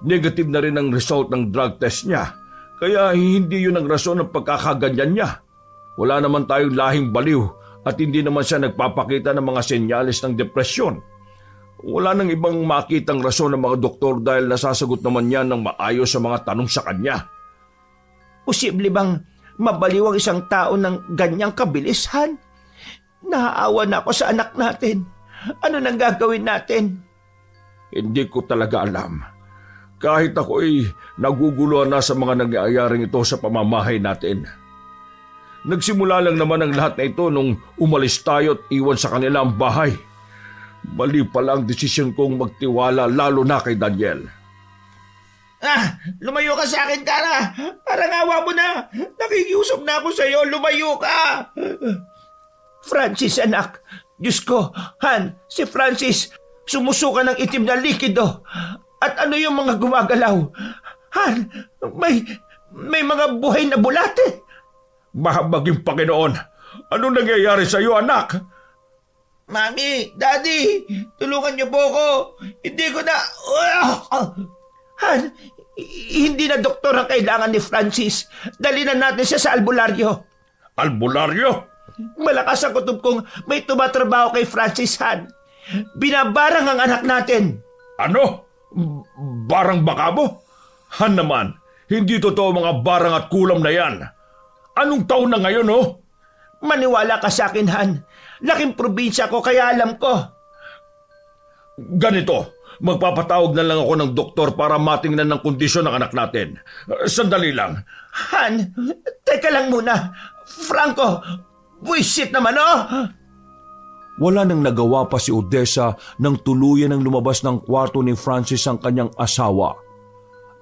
Negative na rin ang result ng drug test niya. Kaya hindi yun ang rason ng pagkakaganyan niya. Wala naman tayong lahing baliw at hindi naman siya nagpapakita ng mga senyales ng depresyon. Wala nang ibang makitang rason ng mga doktor dahil nasasagot naman niya ng maayos sa mga tanong sa kanya. Posible bang mabaliw ang isang tao ng ganyang kabilishan? Naaawa na ako sa anak natin. Ano nang gagawin natin? Hindi ko talaga alam. Kahit ako'y naguguluhan na sa mga nangyayaring ito sa pamamahay natin. Nagsimula lang naman ang lahat na ito nung umalis tayo at iwan sa kanila ang bahay. Mali pala ang desisyon kong magtiwala lalo na kay Daniel. Lumayo ka sa akin, Cara. Parang awa mo na. Nakikiusap na ako sa iyo. Lumayo ka. Francis, anak. Diyos ko, Han, si Francis. sumusuka ng itim na likido. At ano yung mga gumagalaw? Han, may mga buhay na bulate. Mahabaging Panginoon, anong nangyayari sa iyo, anak? Mami, Daddy, tulungan niyo po ako. Hindi ko na... Han, hindi na doktor ang kailangan ni Francis. Dali na natin siya sa albularyo. Albularyo? Malakas ang kutob kong may tumatrabaho kay Francis, Han. Binabarang ang anak natin. Ano? Barang baka mo? Han naman, hindi totoo mga barang at kulam na yan. Anong taon na ngayon, oh? Maniwala ka sa akin, Han. Laking probinsya ko kaya alam ko. Ganito, magpapatawag na lang ako ng doktor para matingnan ng kondisyon ng anak natin. Sandali lang. Han, teka lang muna. Franco, buisit naman, oh! Wala nang nagawa pa si Odessa nang tuluyan ng lumabas ng kwarto ni Francis ang kanyang asawa.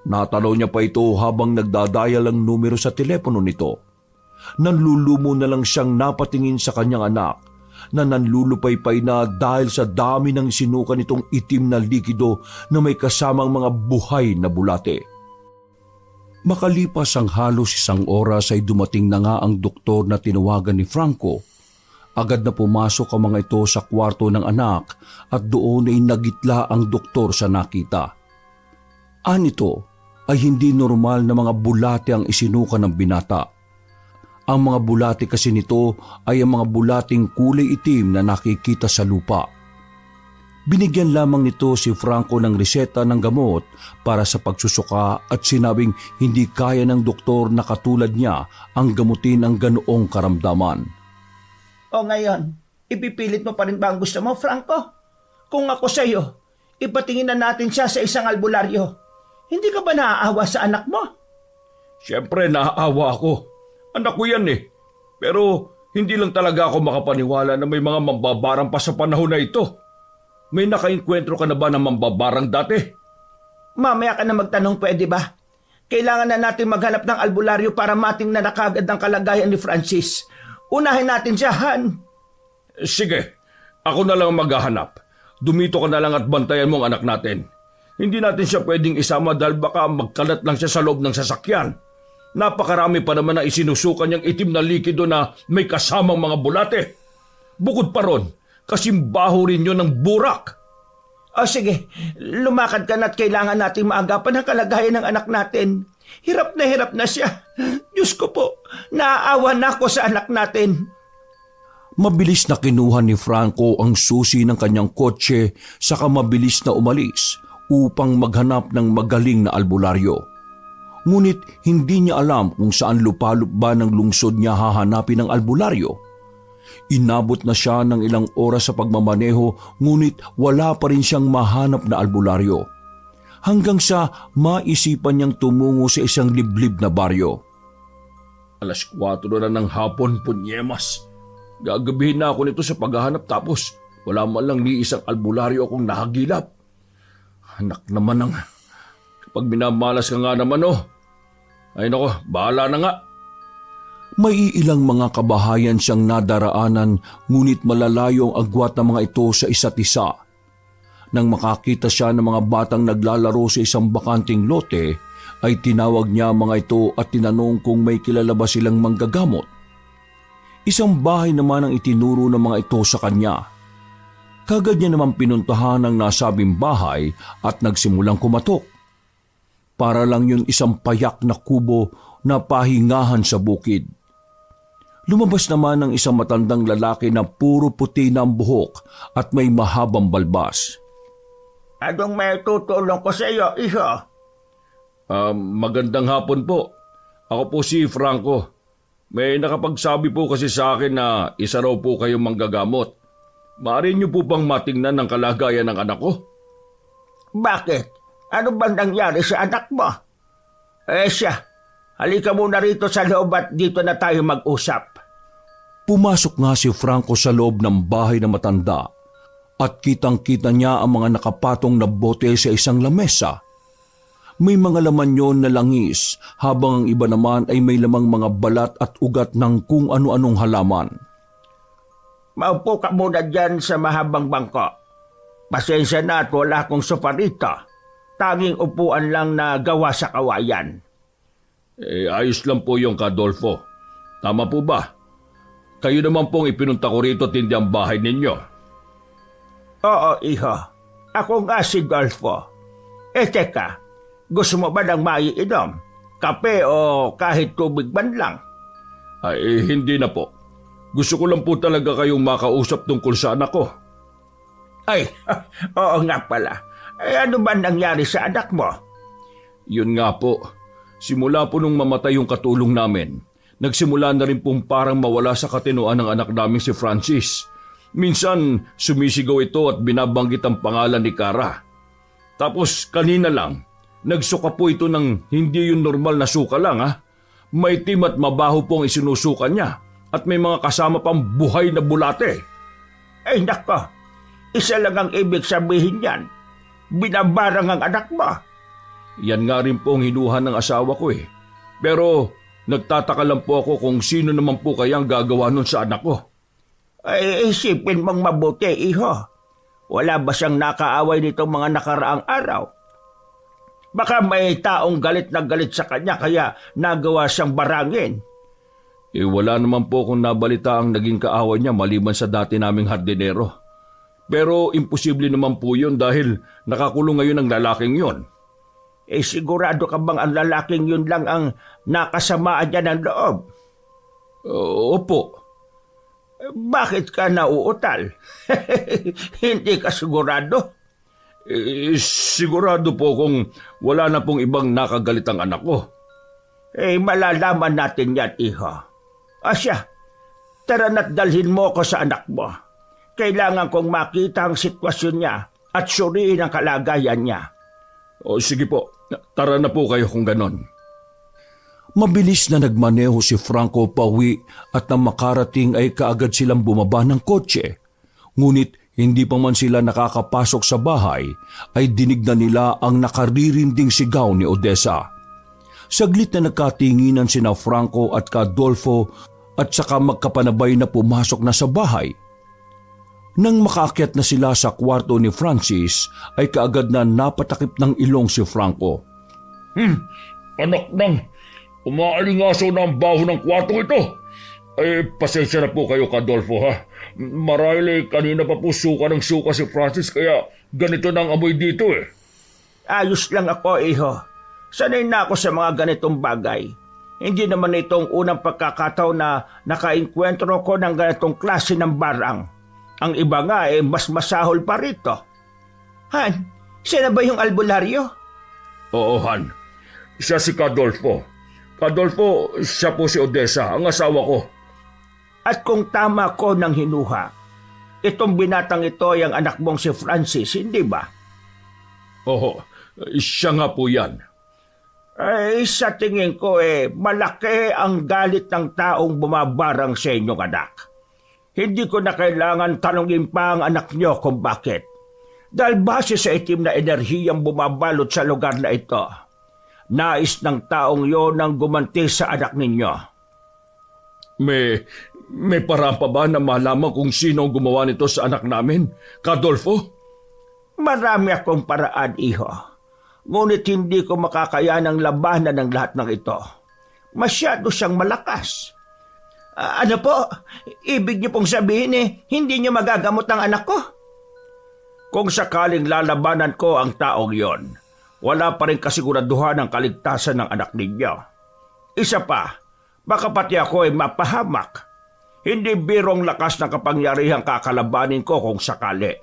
Natanaw niya pa ito habang nagdadayal ang numero sa telepono nito. Nanlulumo na lang siyang napatingin sa kanyang anak na nanlulupaypay na dahil sa dami ng sinuka nitong itim na likido na may kasamang mga buhay na bulate. Makalipas ang halos 1 oras ay dumating na nga ang doktor na tinawagan ni Franco. Agad na pumasok ang mga ito sa kwarto ng anak at doon ay nagitla ang doktor sa nakita. Anito ay hindi normal na mga bulate ang isinuka ng binata. Ang mga bulate kasi nito ay ang mga bulating kulay itim na nakikita sa lupa. Binigyan lamang nito si Franco ng reseta ng gamot para sa pagsusuka at sinabing hindi kaya ng doktor na katulad niya ang gamutin ang ganoong karamdaman. O ngayon, ipipilit mo pa rin ba ang gusto mo, Franco? Kung ako sa iyo, ipatingin na natin siya sa isang albularyo. Hindi ka ba naaawa sa anak mo? Siyempre, naaawa ako. Anak ko yan eh. Pero hindi lang talaga ako makapaniwala na may mga mambabarang pa sa panahon na ito. May nakainkwentro ka na ba ng mambabarang dati? Mamaya ka na magtanong, pwede ba? Kailangan na natin maghanap ng albularyo para matingnan na kagad ang kalagayan ni Francis. Unahin natin siya, Han. Sige, ako na lang maghahanap. Dumito ka na lang at bantayan mo ang anak natin. Hindi natin siya pwedeng isama dahil baka magkalat lang siya sa loob ng sasakyan. Napakarami pa naman na isinusukan niyang itim na likido na may kasamang mga bulate. Bukod pa ron, kasimbaho rin yun ng burak. O sige, lumakad ka na at kailangan natin maagapan ang kalagayan ng anak natin. Hirap na siya. Diyos ko po, naaawa na ako sa anak natin. Mabilis na kinuha ni Franco ang susi ng kanyang kotse saka mabilis na umalis upang maghanap ng magaling na albularyo. Ngunit hindi niya alam kung saan lupalop ba ng lungsod niya hahanapin ang albularyo. Inabot na siya ng ilang oras sa pagmamaneho ngunit wala pa rin siyang mahanap na albularyo. Hanggang sa maisipan niyang tumungo sa isang liblib na baryo. 4:00 na ng hapon, punyemas. Gagabihin na ako nito sa paghahanap tapos wala man lang ni isang albularyo akong nahagilap. Anak naman ng... Kapag minamalas ka nga naman, oh. Ay nako, bahala na nga. May ilang mga kabahayan siyang nadaraanan ngunit malalayo ang agwat ng mga ito sa isa't isa. Nang makakita siya ng mga batang naglalaro sa isang bakanting lote, ay tinawag niya mga ito at tinanong kung may kilala ba silang manggagamot. Isang bahay naman ang itinuro ng mga ito sa kanya. Kagad niya naman pinuntahan ang nasabing bahay at nagsimulang kumatok. Para lang yun isang payak na kubo na pahingahan sa bukid. Lumabas naman ang isang matandang lalaki na puro puti na ang buhok at may mahabang balbas. Anong may tutulong ko sa iyo, iho? Magandang hapon po. Ako po si Franco. May nakapagsabi po kasi sa akin na isa raw po kayong manggagamot. Maaari niyo po bang matingnan ang kalagayan ng anak ko? Bakit? Ano bang nangyari sa anak mo? Siya, halika muna rito sa loob at dito na tayo mag-usap. Pumasok nga si Franco sa loob ng bahay na matanda at kitang-kita niya ang mga nakapatong na bote sa isang lamesa. May mga laman yon na langis habang ang iba naman ay may lamang mga balat at ugat ng kung ano-anong halaman. Maupo ka muna dyan sa mahabang bangko. Pasensya na at wala akong sofa rito. Tanging upuan lang na gawa sa kawayan. Ayos lang po yung Adolfo. Tama po ba? Kayo naman pong ipinunta ko rito at hindi ang bahay ninyo. Oo, iho. Ako nga si Dolfo. Teka, gusto mo ba ng maiinom? Kape o kahit tubig man lang? Hindi na po. Gusto ko lang po talaga kayong makausap tungkol sa anak ko. Ay, oo nga pala. Ano ba nangyari sa anak mo? Yun nga po. Simula po nung mamatay yung katulong namin, nagsimula na rin pong parang mawala sa katinoan ng anak namin si Francis. Minsan, sumisigaw ito at binabanggit ang pangalan ni Cara. Tapos kanina lang, nagsuka po ito ng hindi yung normal na suka lang ha. May tim at mabaho pong isinusuka niya at may mga kasama pang buhay na bulate. Ay nako, isa lang ang ibig sabihin yan. Binabarang ang anak mo. Yan nga rin po ang hinuhan ng asawa ko eh. Pero nagtataka lang po ako kung sino naman po kayang gagawa nun sa anak ko. Ay isipin mong mabuti, iho. Wala ba siyang nakaaway nitong mga nakaraang araw? Baka may taong galit na galit sa kanya kaya nagawa siyang barangin. Wala naman po akong nabalita ang naging kaaway niya maliban sa dati naming hardinero. Pero imposible naman po yun dahil nakakulong ngayon ang lalaking yun. Sigurado ka bang ang lalaking yun lang ang nakasamaan niya ng loob? Opo. Bakit ka nauutal? Hindi ka sigurado? Sigurado po kung wala na pong ibang nakagalit ang anak ko. Malalaman natin yan, iho. Asya, tara na't dalhin mo ko sa anak mo. Kailangan kong makita ang sitwasyon niya at suriin ang kalagayan niya. Sige po, tara na po kayo kung ganon. Mabilis na nagmaneho si Franco pauwi at nang makarating ay kaagad silang bumaba ng kotse. Ngunit hindi pa man sila nakakapasok sa bahay ay dinig na nila ang nakaririnding sigaw ni Odessa. Saglit na nagkatinginan sina Franco at Adolfo at saka magkapanabay na pumasok na sa bahay. Nang makaakyat na sila sa kwarto ni Francis ay kaagad na napatakip ng ilong si Franco. Anak nang, umaalingaso na ang baho ng kwartong ito. Pasensya na po kayo, Adolfo ha. Marahil kanina pa po suka ng suka si Francis kaya ganito na ang amoy dito eh. Ayos lang ako, iho. Sanay na ako sa mga ganitong bagay. Hindi naman itong unang pagkakataon na nakainkwentro ko ng ganitong klase ng barang. Ang iba nga mas masahol pa rito. Han, siya na ba yung albularyo? Oo, Han. Siya si Adolfo. Adolfo, siya po si Odessa, ang asawa ko. At kung tama ko ng hinuha, itong binatang ito ay ang anak mong si Francis, hindi ba? Oo, siya nga po yan. Sa tingin ko malaki ang galit ng taong bumabarang sa inyong anak. Hindi ko na kailangan tanongin pa ang anak niyo kung bakit. Dahil base sa itim na enerhiyang bumabalot sa lugar na ito, nais ng taong yon ang gumanti sa anak ninyo. May paraan pa ba na malaman kung sino ang gumawa nito sa anak namin, Adolfo? Marami akong paraan, iho. Ngunit hindi ko makakayanang labanan ng lahat ng ito. Masyado siyang malakas. Ano po? Ibig niyo pong sabihin hindi niyo magagamot ang anak ko? Kung sakaling lalabanan ko ang taong yon, wala pa rin kasiguraduhan ang kaligtasan ng anak ninyo. Isa pa, baka pati ako ay mapahamak. Hindi birong lakas ng kapangyarihang kakalabanin ko kung sakali.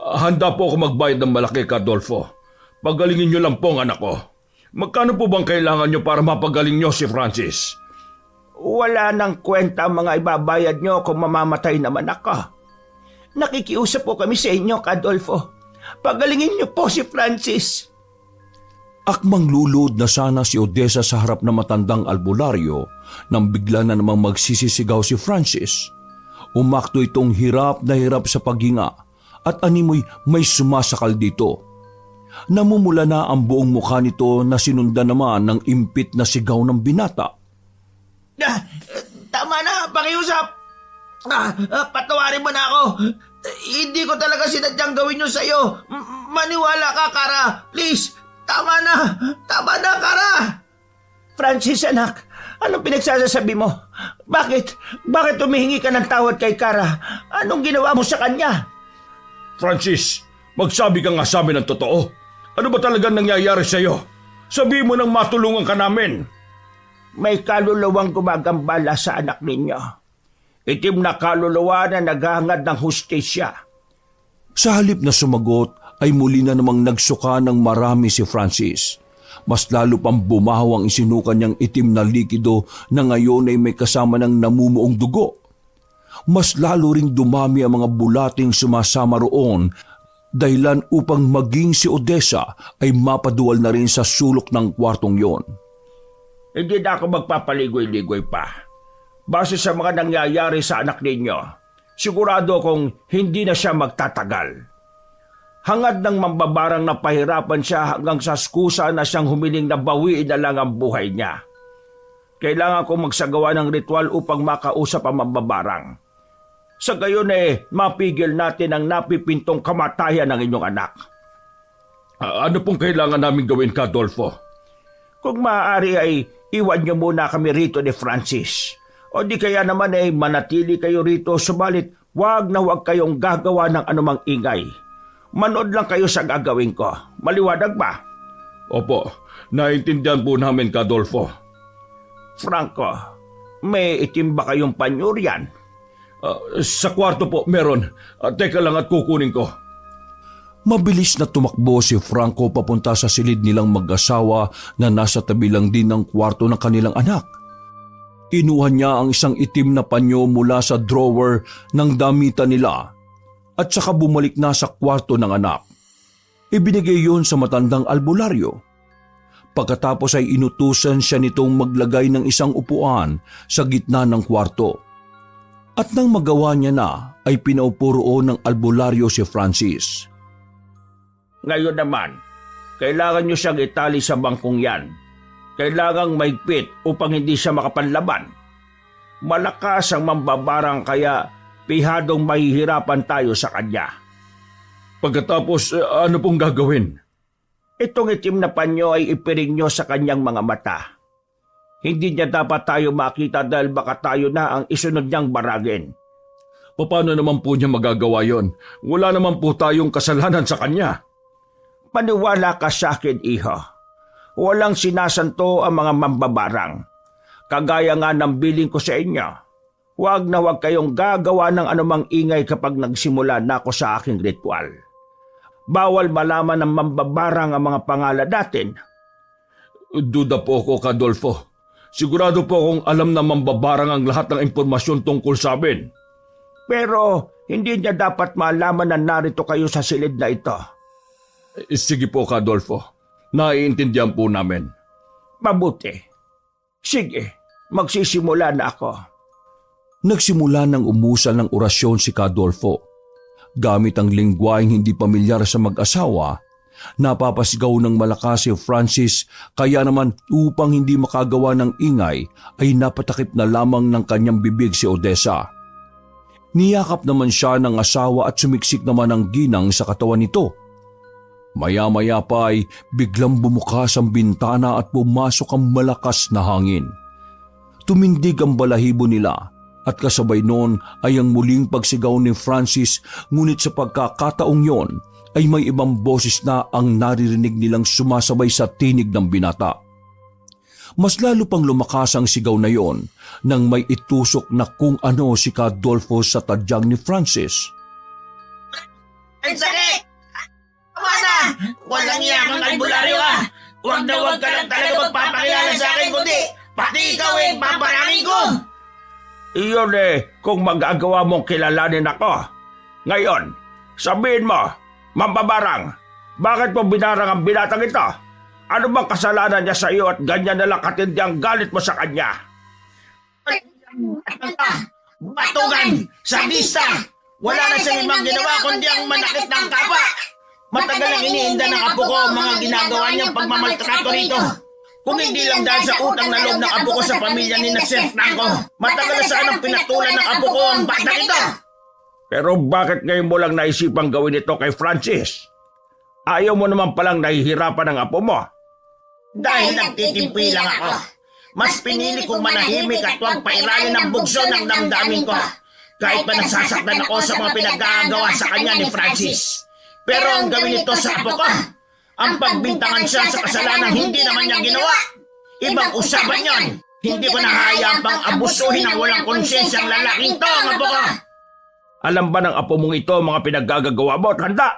Handa po ako magbayad ng malaki, Adolfo. Pagalingin niyo lang po ang anak ko. Magkano po bang kailangan niyo para mapagaling niyo si Francis? Wala nang kwenta ang mga ibabayad niyo kung mamamatay naman ako. Nakikiusap po kami sa inyo, Adolfo. Pagalingin niyo po si Francis. Akmang lulod na sana si Odessa sa harap ng matandang albularyo nang bigla na namang magsisisigaw si Francis. Umakto itong hirap na hirap sa paghinga at animoy may sumasakal dito. Namumula na ang buong mukha nito na sinundan naman ng impit na sigaw ng binata. Tama na, pakiusap. Patawarin mo na ako. Hindi ko talaga sinadyang gawin yun sa'yo. Maniwala ka, Kara. Please, tama na. Tama na, Kara. Francis, anak, anong pinagsasasabi mo? Bakit humihingi ka ng tawad kay Kara? Anong ginawa mo sa kanya? Francis, magsabi ka nga sa amin ng totoo. Ano ba talagang nangyayari sa iyo? Sabi mo nang matulungan ka namin. May kaluluwang gumagambala sa anak ninyo. Itim na kaluluwa na naghahangad ng hustisya. Sa halip na sumagot ay muli na namang nagsuka ng marami si Francis. Mas lalo pang bumahaw ang isinukan niyang itim na likido na ngayon ay may kasama ng namumuong dugo. Mas lalo ring dumami ang mga bulating sumasama roon, dahilan upang maging si Odessa ay mapaduwal na rin sa sulok ng kwartong yon. Hindi na ako magpapaligoy-ligoy pa. Base sa mga nangyayari sa anak ninyo, sigurado kong hindi na siya magtatagal. Hangad ng mambabarang na pahirapan siya hanggang sa skusa na siyang humiling na bawiin na lang ang buhay niya. Kailangan kong magsagawa ng ritual upang makausap ang mambabarang. Sa gayon mapigil natin ang napipintong kamatayan ng inyong anak. Ano pong kailangan namin gawin, Adolfo? Kung maaari ay iwan niyo muna kami rito ni Francis. O di kaya naman manatili kayo rito, subalit wag na wag kayong gagawa ng anumang ingay. Manood lang kayo sa gagawin ko. Maliwanag ba? Opo, naintindihan po namin, Adolfo. Franco, may itim ba kayong panyo riyan? Sa kwarto po, meron. Teka lang at kukunin ko. Mabilis na tumakbo si Franco papunta sa silid nilang mag-asawa na nasa tabi lang din ng kwarto ng kanilang anak. Inuha niya ang isang itim na panyo mula sa drawer ng damitan nila at saka bumalik na sa kwarto ng anak. Ibinigay yun sa matandang albularyo. Pagkatapos ay inutusan siya nitong maglagay ng isang upuan sa gitna ng kwarto. At nang magawa niya na, ay pinaupo roon ng albularyo si Francis. Ngayon naman, kailangan niyo siyang itali sa bangkong yan. Kailangang maigpit upang hindi siya makapanlaban. Malakas ang mambabarang kaya pihadong mahihirapan tayo sa kanya. Pagkatapos, ano pong gagawin? Itong itim na panyo ay ipiring niyo sa kanyang mga mata. Hindi niya dapat tayo makita dahil baka tayo na ang isunod niyang baragin. Paano naman po niya magagawa yon? Wala naman po tayong kasalanan sa kanya. Maniwala ka sa akin, iho. Walang sinasanto ang mga mambabarang. Kagaya nga ng biling ko sa inyo. Huwag na huwag kayong gagawa ng anumang ingay kapag nagsimula na ako sa aking ritual. Bawal malaman ng mambabarang ang mga pangalan natin. Duda po ako, Adolfo. Sigurado po akong alam na mambabarang ang lahat ng impormasyon tungkol sa amin. Pero hindi niya dapat malaman na narito kayo sa silid na ito. Sige po, Adolfo. Naiintindihan po namin. Mabuti. Sige, magsisimula na ako. Nagsimula ng umusal ng orasyon si Adolfo. Gamit ang lingwaheng hindi pamilyar sa mag-asawa, napapasigaw ng malakas si Francis, kaya naman upang hindi makagawa ng ingay ay napatakip na lamang ng kanyang bibig si Odessa. Niyakap naman siya ng asawa at sumiksik naman ang ginang sa katawan nito. Maya-maya pa ay biglang bumukas ang bintana at pumasok ang malakas na hangin. Tumindig ang balahibo nila at kasabay noon ay ang muling pagsigaw ni Francis, ngunit sa pagkakataong yon ay may ibang boses na ang naririnig nilang sumasabay sa tinig ng binata. Mas lalo pang lumakas ang sigaw na yon nang may itusok na kung ano si Adolfo sa tadyang ni Francis. Ang sakit! Tama na! Walang iyakang albularyo ka! Huwag na huwag ka lang talaga magpapakilala sa akin, kundi pati ikaw paparangin ko! Iyon kung magagawa mong kilalanin ako. Ngayon, sabihin mo, mambabarang, bakit mo binarang ang binatang ito? Ano bang kasalanan niya sa iyo at ganyan na lang katindi ang galit mo sa kanya? Batugan! Sadista! Wala na siyang ibang ginawa kundi ang manakit ng kapwa! Matagal ang iniinda ng apo ko ang mga ginagawa niyang pagmamaltrato rito. Kung hindi lang dahil sa utang na loob ng apo ko sa pamilya ni Sir Franco, matagal na sanang pinatulan ng apo ko ang batang ito. Pero bakit ngayon mo lang naisipang gawin ito kay Francis? Ayaw mo naman palang nahihirapan ng apo mo. Dahil nagtitimpi lang ako. Mas pinili kong manahimik at huwag pairalin ng bugso ng damdamin ko. Kahit pa nasasaktan ako sa mga pinagagawa sa kanya ni Francis. Pero ang gawin ito sa apo ko, ang pagbintangan siya sa kasalanang hindi naman niya ginawa. Ibang usapan yon. Hindi ko nahayaan pang abusuhin ng walang konsyensya ang lalaking to, ang apo ko. Alam ba ng apo mong ito mga pinaggagawa mo at handa?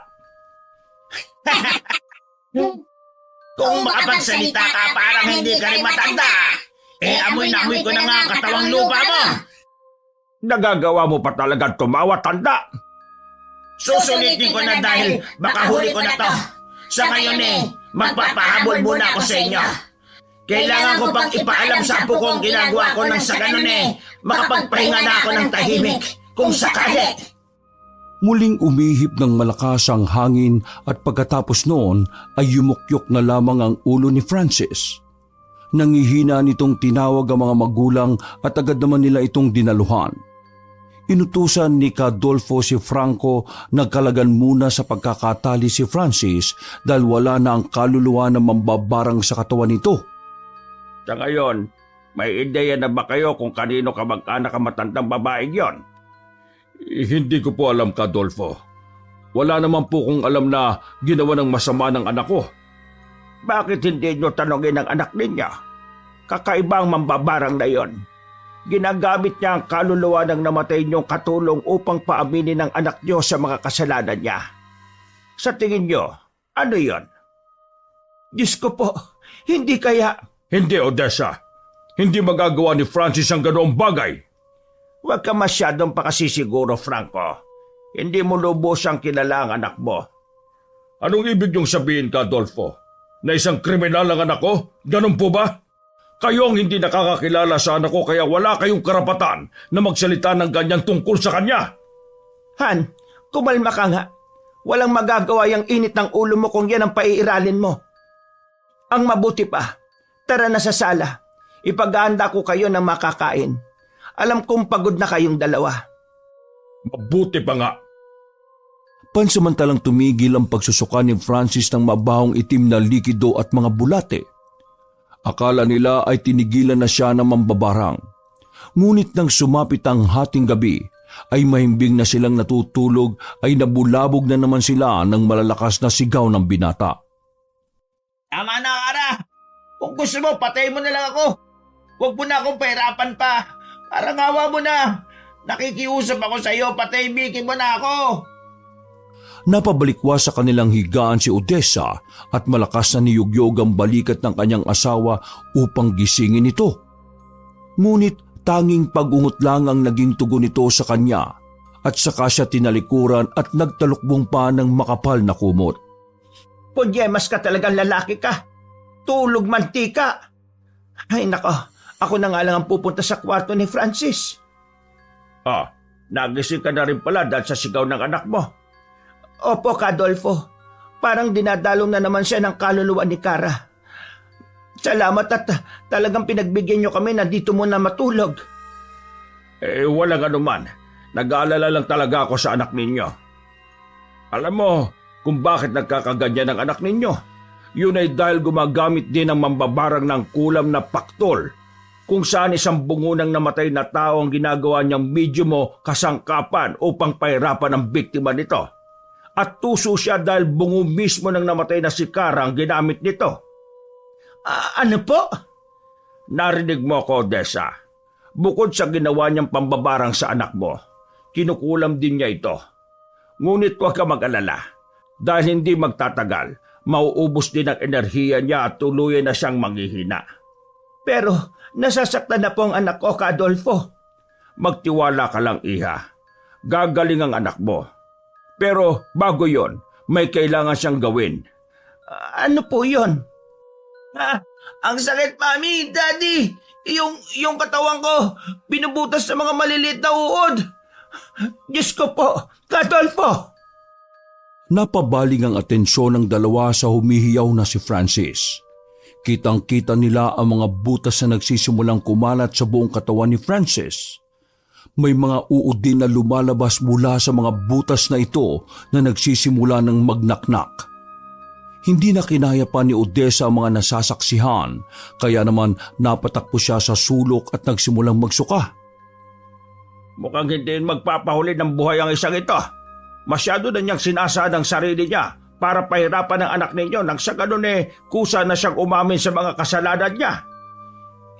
Kung makapagsalita ka parang hindi ka rin matanda, amoy na amoy ko na nga ang katawang lupa mo. Nagagawa mo pa talaga tumawa, tanda. Susulitin ko na dahil baka huli ko na to. Sa ngayon magpapahabol muna ako sa inyo. Kailangan ko pang ipaalam sa apo ko ang ginagawa ko nang sa ganun makapagpahinga na ako ng tahimik kung sakali. Muling umihip ng malakas ang hangin at pagkatapos noon ay yumukyok na lamang ang ulo ni Francis. Nangihina nitong tinawag ang mga magulang at agad naman nila itong dinaluhan. Inutusan ni Cadolfo si Franco na kalagan muna sa pagkakatali si Francis dahil wala na ang kaluluwa na mambabarang sa katawan nito. Sa ngayon, may ideya na ba kayo kung kanino kamag-anak ang matandang babaeng yon? Hindi ko po alam, Cadolfo. Wala naman po kong alam na ginawa ng masama ng anak ko. Bakit hindi nyo tanongin ang anak ninyo? Kakaibang mambabarang na yon. Ginagamit niya ang kaluluwa ng namatay niyong katulong upang paaminin ng anak niyo sa mga kasalanan niya. Sa tingin niyo, ano yon? Diyos ko po, hindi kaya... Hindi, Odessa. Hindi magagawa ni Francis ang ganoong bagay. Huwag ka masyadong pakasisiguro, Franco. Hindi mo lubos ang kilala ang anak mo. Anong ibig niyong sabihin, Cadolfo? Na isang kriminal ang anak ko? Ganun po ba? Kayo ang hindi nakakakilala sa anak ko kaya wala kayong karapatan na magsalita ng ganyan tungkol sa kanya. Han, kumalma ka nga. Walang magagawa yung init ng ulo mo kung yan ang paiiralin mo. Ang mabuti pa, tara na sa sala. Ipag-aanda ko kayo ng makakain. Alam kong pagod na kayong dalawa. Mabuti pa nga. Pansamantalang tumigil ang pagsusuka ni Francis ng mabahong itim na likido at mga bulate. Akala nila ay tinigilan na siya ng mambabarang. Ngunit nang sumapit ang hating gabi, ay mahimbing na silang natutulog ay nabulabog na naman sila ng malalakas na sigaw ng binata. Tama na, Kara. Kung gusto mo, patay mo na lang ako. Huwag mo na akong pahirapan pa. Parang awa mo na. Nakikiusap ako sa iyo, patahimikin mo na ako. Napabalikwa sa kanilang higaan si Odessa at malakas na niyugyog ang balikat ng kanyang asawa upang gisingin ito. Ngunit tanging pag-ungot lang ang naging tugon nito sa kanya at saka siya tinalikuran at nagtalukbong pa ng makapal na kumot. Podyemas ka talagang lalaki ka. Tulog mantika. Ay nako, ako na nga lang ang pupunta sa kwarto ni Francis. Nagising ka na rin pala dahil sa sigaw ng anak mo. Opo, Cadolfo. Parang dinadalong na naman siya ng kaluluwa ni Kara. Salamat at talagang pinagbigyan niyo kami na dito muna matulog. Walang anuman. Nag-aalala lang talaga ako sa anak ninyo. Alam mo kung bakit nagkakaganyan ang anak ninyo? Yun ay dahil gumagamit din ng mambabarang ng kulam na paktol kung saan isang bungunang namatay na tao ang ginagawa niyang medyumo kasangkapan upang pahirapan ang biktima nito. At tuso siya dahil bungo mismo ng namatay na si Kara ang ginamit nito. Ano po? Narinig mo ko, Odessa. Bukod sa ginawa niyang pambabarang sa anak mo, kinukulam din niya ito. Ngunit huwag ka mag-alala. Dahil hindi magtatagal, mauubos din ang enerhiya niya at tuluyan na siyang manghihina. Pero nasasaktan na po ang anak ko, Cadolfo. Magtiwala ka lang, iha. Gagaling ang anak mo. Pero bago yon, may kailangan siyang gawin. Ano po yon? Ang sakit, Mami, Daddy. Yung katawan ko, binubutas sa mga maliliit na uod. Diyos ko po, Cadolfo! Napabaling ang atensyon ng dalawa sa humihiyaw na si Francis. Kitang-kita nila ang mga butas na nagsisimulang kumalat sa buong katawan ni Francis. May mga uod din na lumalabas mula sa mga butas na ito na nagsisimula ng magnaknak. Hindi na kinaya pa ni Odessa ang mga nasasaksihan, kaya naman napatakbo siya sa sulok at nagsimulang magsuka. Mukhang hindi magpapahuli ng buhay ang isang ito. Masyado na niyang sinasaan ang sarili niya para pahirapan ang anak ninyo nang sa ganun kusa na siyang umamin sa mga kasalanan niya.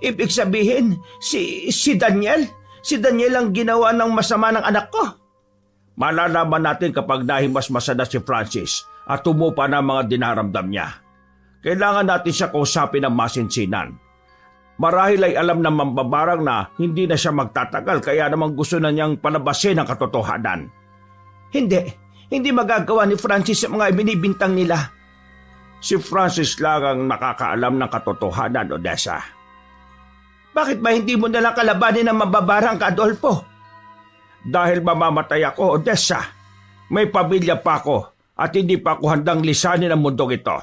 Ibig sabihin, si Daniel? Si Daniel ang ginawa ng masama ng anak ko? Malalaman natin kapag nahimasmasan na si Francis at tumupa na mga dinaramdam niya. Kailangan natin siya kausapin ng masinsinan. Marahil ay alam ng mambabarang na hindi na siya magtatagal kaya naman gusto na niyang palabasin ang katotohanan. Hindi magagawa ni Francis ang mga ibinibintang nila. Si Francis lang ang nakakaalam ng katotohanan, Odessa. Bakit ba hindi mo nalang kalabanin ang mababarang ka, Adolfo? Dahil mamamatay ako, Odessa. May pamilya pa ako at hindi pa ako handang lisanin ang mundong ito.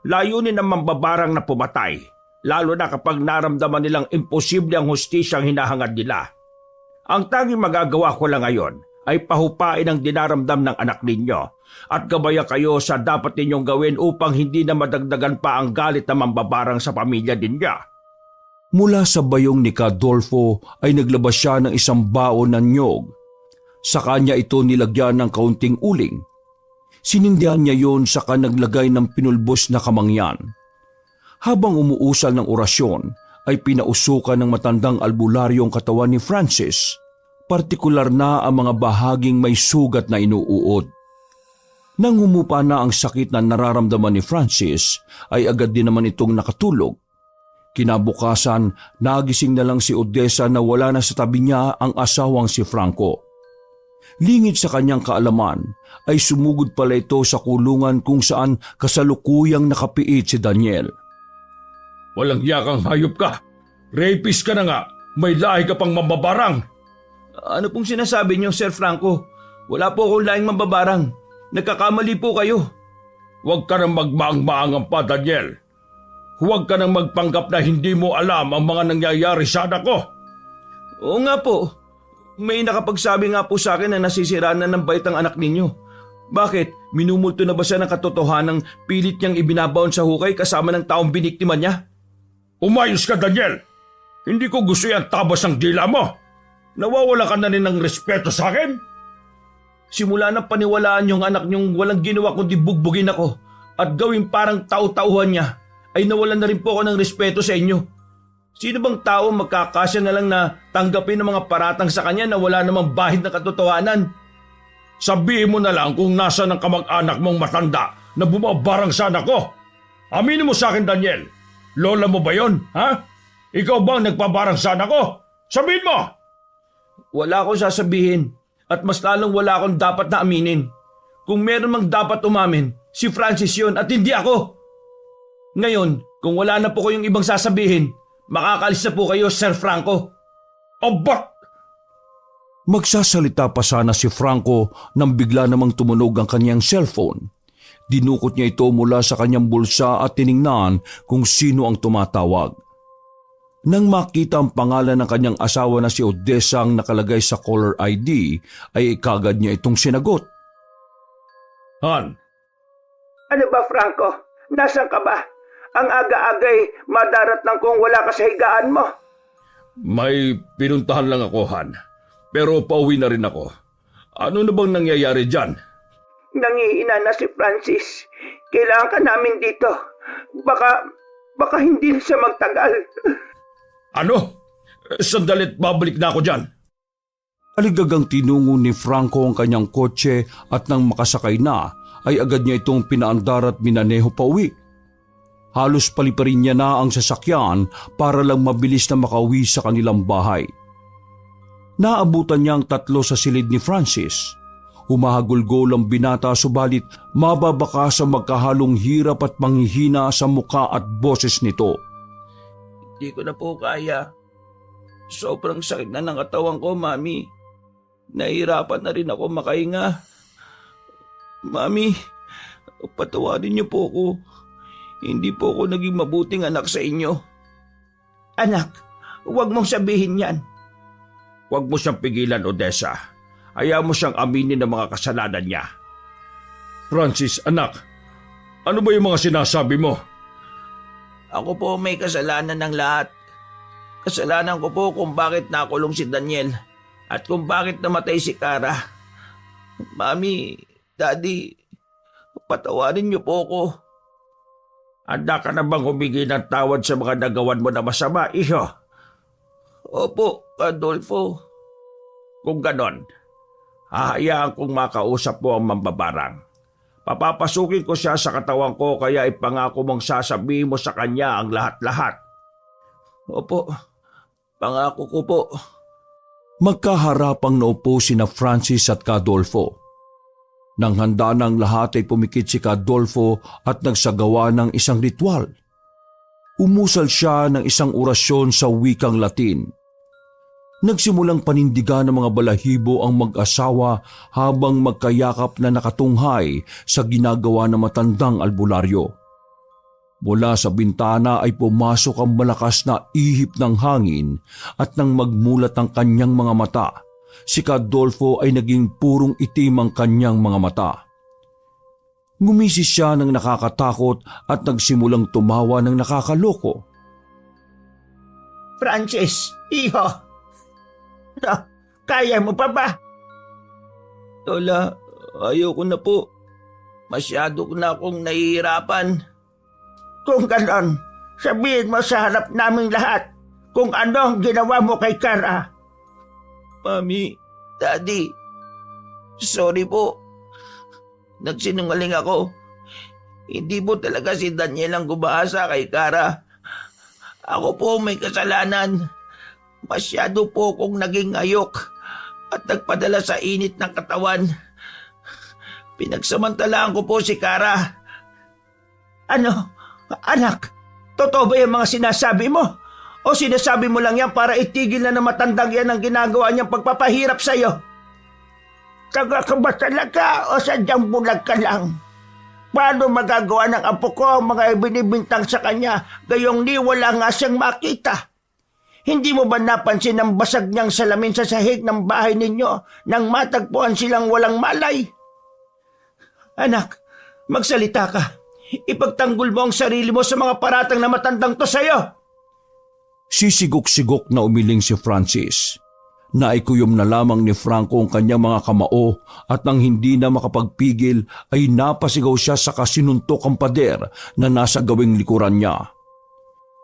Layunin ng mambabarang na pumatay, lalo na kapag naramdaman nilang imposible ang hustisyang hinahangad nila. Ang tanging magagawa ko lang ngayon ay pahupain ang dinaramdam ng anak ninyo at gabayan kayo sa dapat ninyong gawin upang hindi na madagdagan pa ang galit na mambabarang sa pamilya ninyo. Mula sa bayong ni Adolfo ay naglabas siya ng isang baon ng niyog. Sa kanya ito nilagyan ng kaunting uling. Sinindihan niya yon saka naglagay ng pinulbos na kamangyan. Habang umuusal ng orasyon ay pinausukan ng matandang albularyo ang katawan ni Francis, partikular na ang mga bahaging may sugat na inuuod. Nang humupa na ang sakit na nararamdaman ni Francis ay agad din naman itong nakatulog. Kinabukasan, nagising na lang si Odessa na wala na sa tabi niya ang asawang si Franco. Lingid sa kanyang kaalaman ay sumugod pala ito sa kulungan kung saan kasalukuyang nakapiit si Daniel. Walang yakang hayop ka. Rapist ka na nga. May lahi ka pang mambabarang. Ano pong sinasabi niyo, Sir Franco? Wala po akong lahing mambabarang. Nagkakamali po kayo. Huwag ka nang magmaang-maangang pa, Daniel. Huwag ka nang magpanggap na hindi mo alam ang mga nangyayari sa anak ko. Oo nga po. May nakapagsabi nga po sa akin na nasisiraan na ng bait ang anak ninyo. Bakit? Minumulto na ba siya ng katotohanang pilit niyang ibinabaon sa hukay kasama ng taong biniktima niya? Umayos ka, Daniel. Hindi ko gusto yan tabas ng dila mo. Nawawala ka na rin ng respeto sa akin. Simula nang paniwalaan yung anak niyong walang ginawa kundi bugbugin ako at gawing parang tao-tauhan niya, ay nawalan na rin po ako ng respeto sa inyo. Sino bang tao magkakasya na lang na tanggapin ng mga paratang sa kanya na wala namang bahid na katotohanan? Sabihin mo na lang kung nasa ng kamag-anak mong matanda na bumabarang sa anak ko. Aminin mo sa akin, Daniel. Lola mo ba yon, ha? Ikaw bang nagpabarang sa anak ko? Sabihin mo! Wala akong sasabihin at mas lalong wala akong dapat na aminin. Kung meron mang dapat umamin, si Francis yon at hindi ako. Ngayon, kung wala na po kayong ibang sasabihin, makakalis na po kayo, Sir Franco. Aba! Magsasalita pa sana si Franco nang bigla namang tumunog ang kanyang cellphone. Dinukot niya ito mula sa kanyang bulsa at tiningnan kung sino ang tumatawag. Nang makita ang pangalan ng kanyang asawa na si Odessa ang nakalagay sa caller ID, ay ikagad niya itong sinagot. Han? Ano ba, Franco? Nasaan ka ba? Ang aga-agay, madarat lang kung wala ka sa higaan mo. May pinuntahan lang ako, Han. Pero pauwi na rin ako. Ano na bang nangyayari dyan? Nangihina na si Francis. Kailangan ka namin dito. Baka hindi na siya magtagal. Ano? Sandalit, babalik na ako dyan. Aligagang tinungo ni Franco ang kanyang kotse at nang makasakay na, ay agad niya itong pinaandar at minaneho pa uwi. Halos paliparin niya na ang sasakyan para lang mabilis na makauwi sa kanilang bahay. Naabutan niya ang tatlo sa silid ni Francis. Humahagulgol ang binata subalit mababaka sa magkahalong hirap at panghihina sa muka at boses nito. Hindi ko na po kaya. Sobrang sakit na ng katawan ko, Mami. Nahihirapan na rin ako makahinga. Mami, patawarin niyo po ako. Hindi po ako naging mabuting anak sa inyo. Anak, huwag mong sabihin yan. Huwag mo siyang pigilan, Odessa. Hayaan mo siyang aminin ang mga kasalanan niya. Francis, anak, ano ba yung mga sinasabi mo? Ako po may kasalanan ng lahat. Kasalanan ko po kung bakit nakulong si Daniel at kung bakit namatay si Cara. Mami, Daddy, patawarin niyo po ako. Handa ka na bang humingi ng tawad sa mga nagawan mo na masama, iho? Opo, Adolfo. Kung ganon, hahayaan kong makausap mo ang mambabarang. Papapasukin ko siya sa katawan ko kaya ipangako mong sasabihin mo sa kanya ang lahat-lahat. Opo, pangako ko po. Magkaharapang naupo sina Francis at Cadolfo. Nang handa ng lahat ay pumikit si Cadolfo at nagsagawa ng isang ritual. Umusal siya ng isang orasyon sa wikang Latin. Nagsimulang panindigan ng mga balahibo ang mag-asawa habang magkayakap na nakatunghay sa ginagawa ng matandang albularyo. Mula sa bintana ay pumasok ang malakas na ihip ng hangin at nang magmulat ang kanyang mga mata, si Cadolfo ay naging purong itim ang kanyang mga mata. Ngumisi siya ng nakakatakot at nagsimulang tumawa ng nakakaloko. Francis, iho. Kaya mo pa ba? Lola, ayoko na po. Masyado na akong nahihirapan. Kung ganon, sabihin mo sa harap naming lahat kung ano ang ginawa mo kay Cara. Mami, Daddy, sorry po. Nagsinungaling ako. Hindi po talaga si Daniel ang gumasa kay Cara. Ako po may kasalanan. Masyado po kong naging ayok at nagpadala sa init ng katawan. Pinagsamantalaan ko po si Cara. Ano? Anak, totoo ba yung mga sinasabi mo? O sinasabi mo lang yan para itigil na ng matandang yan ang ginagawa niyang pagpapahirap sa'yo? Taga ka ba talaga o sadyang bulag ka lang? Paano magagawa ng apo ko ang mga ibinibintang sa kanya gayong ni wala nga siyang makita? Hindi mo ba napansin ang basag niyang salamin sa sahig ng bahay ninyo nang matagpuan silang walang malay? Anak, magsalita ka. Ipagtanggol mo ang sarili mo sa mga paratang na matandang to sa'yo. Sisigok-sigok na umiling si Francis. Naikuyom na lamang ni Franco ang kanyang mga kamao at nang hindi na makapagpigil ay napasigaw siya sa kasinuntok ang pader na nasa gawing likuran niya.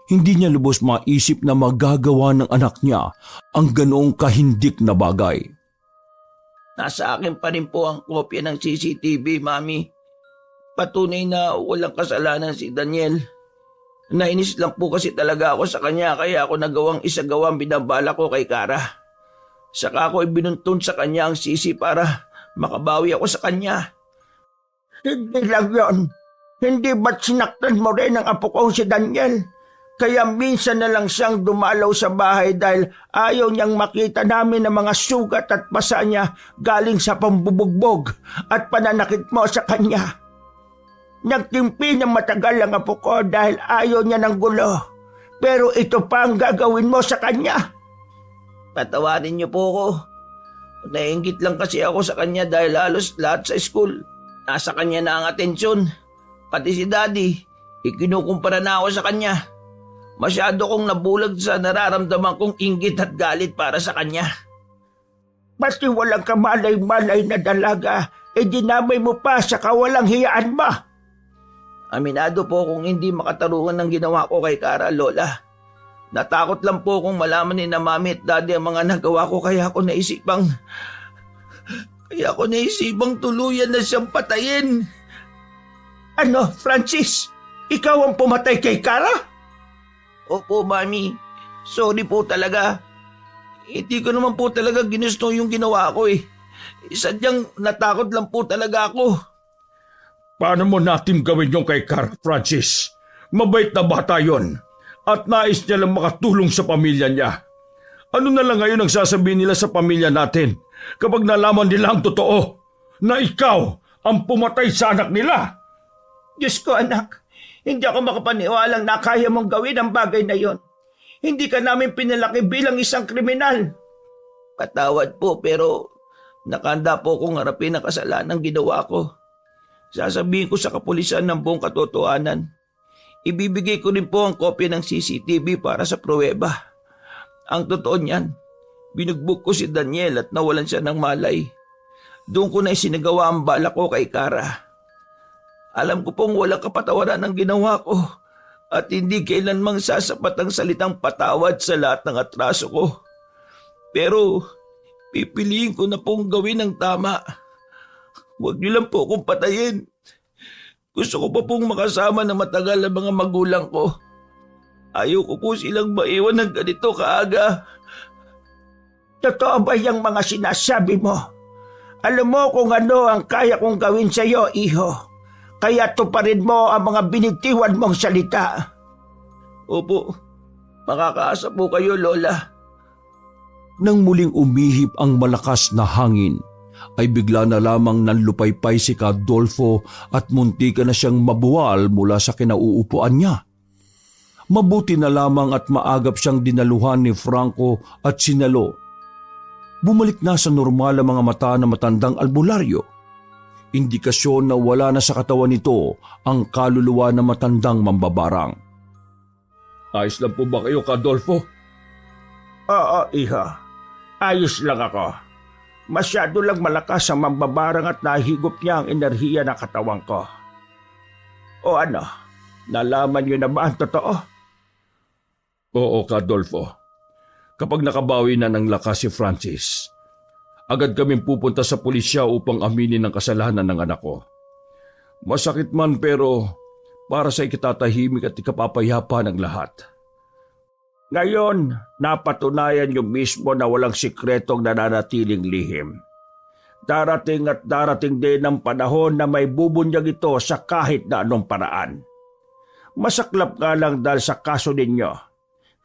Hindi niya lubos maisip na magagawa ng anak niya ang ganoong kahindik na bagay. Nasa akin pa rin po ang kopya ng CCTV, Mami. Patunay na walang kasalanan si Daniel. Nainis lang po kasi talaga ako sa kanya kaya ako nagawang isagawang binabala ko kay Cara. Saka ako ibinuntun sa kanya ang sisi para makabawi ako sa kanya. Hindi lang yon. Hindi ba't sinaktan mo rin ang apo kong si Daniel? Kaya minsan na lang siyang dumalaw sa bahay dahil ayaw niyang makita namin ang mga sugat at pasa niya galing sa pambubugbog at pananakit mo sa kanya. Nagtimpi ng matagal ang apo ko dahil ayaw niya ng gulo. Pero ito pa ang gagawin mo sa kanya. Patawarin niyo po ako. Nainggit lang kasi ako sa kanya dahil halos lahat sa school nasa kanya na ang atensyon. Pati si Daddy, ikinukumpara na ako sa kanya. Masyado kong nabulag sa nararamdaman kong inggit at galit para sa kanya. Pati walang kamalay-malay na dalaga, dinamay mo pa sa kawalang hiyaan mo. Aminado po kung hindi makatarungan ng ginawa ko kay Cara, Lola. Natakot lang po kung malaman ni na Mami at Daddy ang mga nagawa ko kaya ako naisipang tuluyan na siyang patayin. Ano, Francis? Ikaw ang pumatay kay Cara? Opo, Mami. Sorry po talaga. Hindi ko naman po talaga ginusto yung ginawa ko eh. Sadyang natakot lang po talaga ako. Paano mo natin gawin yung kay Cara, Francis? Mabait na bata yon at nais niya lang makatulong sa pamilya niya. Ano na lang ngayon ang sasabihin nila sa pamilya natin kapag nalaman nila ang totoo na ikaw ang pumatay sa anak nila? Diyos ko, anak. Hindi ako makapaniwalang na kaya mong gawin ang bagay na yon. Hindi ka namin pinalaki bilang isang kriminal. Patawad po pero nakahanda po akong harapin ang kasalanang ginawa ko. Sasabihin ko sa kapulisan ng buong katotohanan. Ibibigay ko rin po ang kopya ng CCTV para sa pruweba. Ang totoo niyan, binugbog ko si Daniel at nawalan siya ng malay. Doon ko na isinagawa ang balak ko kay Kara. Alam ko pong walang kapatawaran ang ginawa ko at hindi kailanmang sasapat ang salitang patawad sa lahat ng atraso ko. Pero pipiliin ko na pong gawin ang tama. Huwag niyo lang po akong patayin. Gusto ko pa pong makasama na matagal ang mga magulang ko. Ayaw ko po silang maiwan ng ganito kaaga. Totoo ba yung mga sinasabi mo? Alam mo kung ano ang kaya kong gawin sa iyo, iho. Kaya tuparin mo ang mga binitiwan mong salita. Opo, makakaasa po kayo, Lola. Nang muling umihip ang malakas na hangin, ay bigla na lamang nanlupaypay si Adolfo at muntika na siyang mabuwal mula sa kinauupuan niya. Mabuti na lamang at maagap siyang dinaluhan ni Franco at sinalo. Bumalik na sa normal ang mga mata ng matandang albularyo. Indikasyon na wala na sa katawan nito ang kaluluwa ng matandang mambabarang. Ayos lang po ba kayo, Adolfo? Oo, iho. Ayos lang ako. Masyado lang malakas ang mambabarang at nahigop niya ang enerhiya ng katawan ko. O ano, nalaman niyo na ba ang totoo? Oo, Adolfo. Kapag nakabawi na ng lakas si Francis, agad kaming pupunta sa pulisya upang aminin ang kasalanan ng anak ko. Masakit man pero para sa ikitatahimik at ikapapayapa ng lahat. Ngayon, napatunayan niyo mismo na walang sikretong nananatiling lihim. Darating at darating din ang panahon na may bubunyag ito sa kahit na anong paraan. Masaklap nga lang dahil sa kaso ninyo,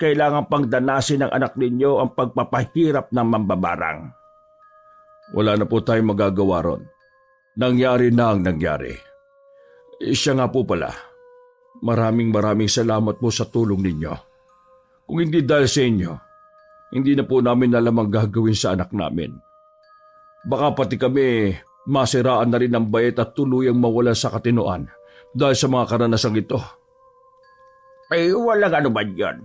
kailangan pang danasin ng anak ninyo ang pagpapahirap ng mambabarang. Wala na po tayong magagawa ron. Nangyari na ang nangyari. Siya nga po pala, maraming salamat po sa tulong ninyo. Kung hindi dahil sa inyo, hindi na po namin alam ang gagawin sa anak namin. Baka pati kami masiraan na rin ang bayat at tuluyang mawala sa katinoan dahil sa mga karanasang ito. Ay walang ano ba yan.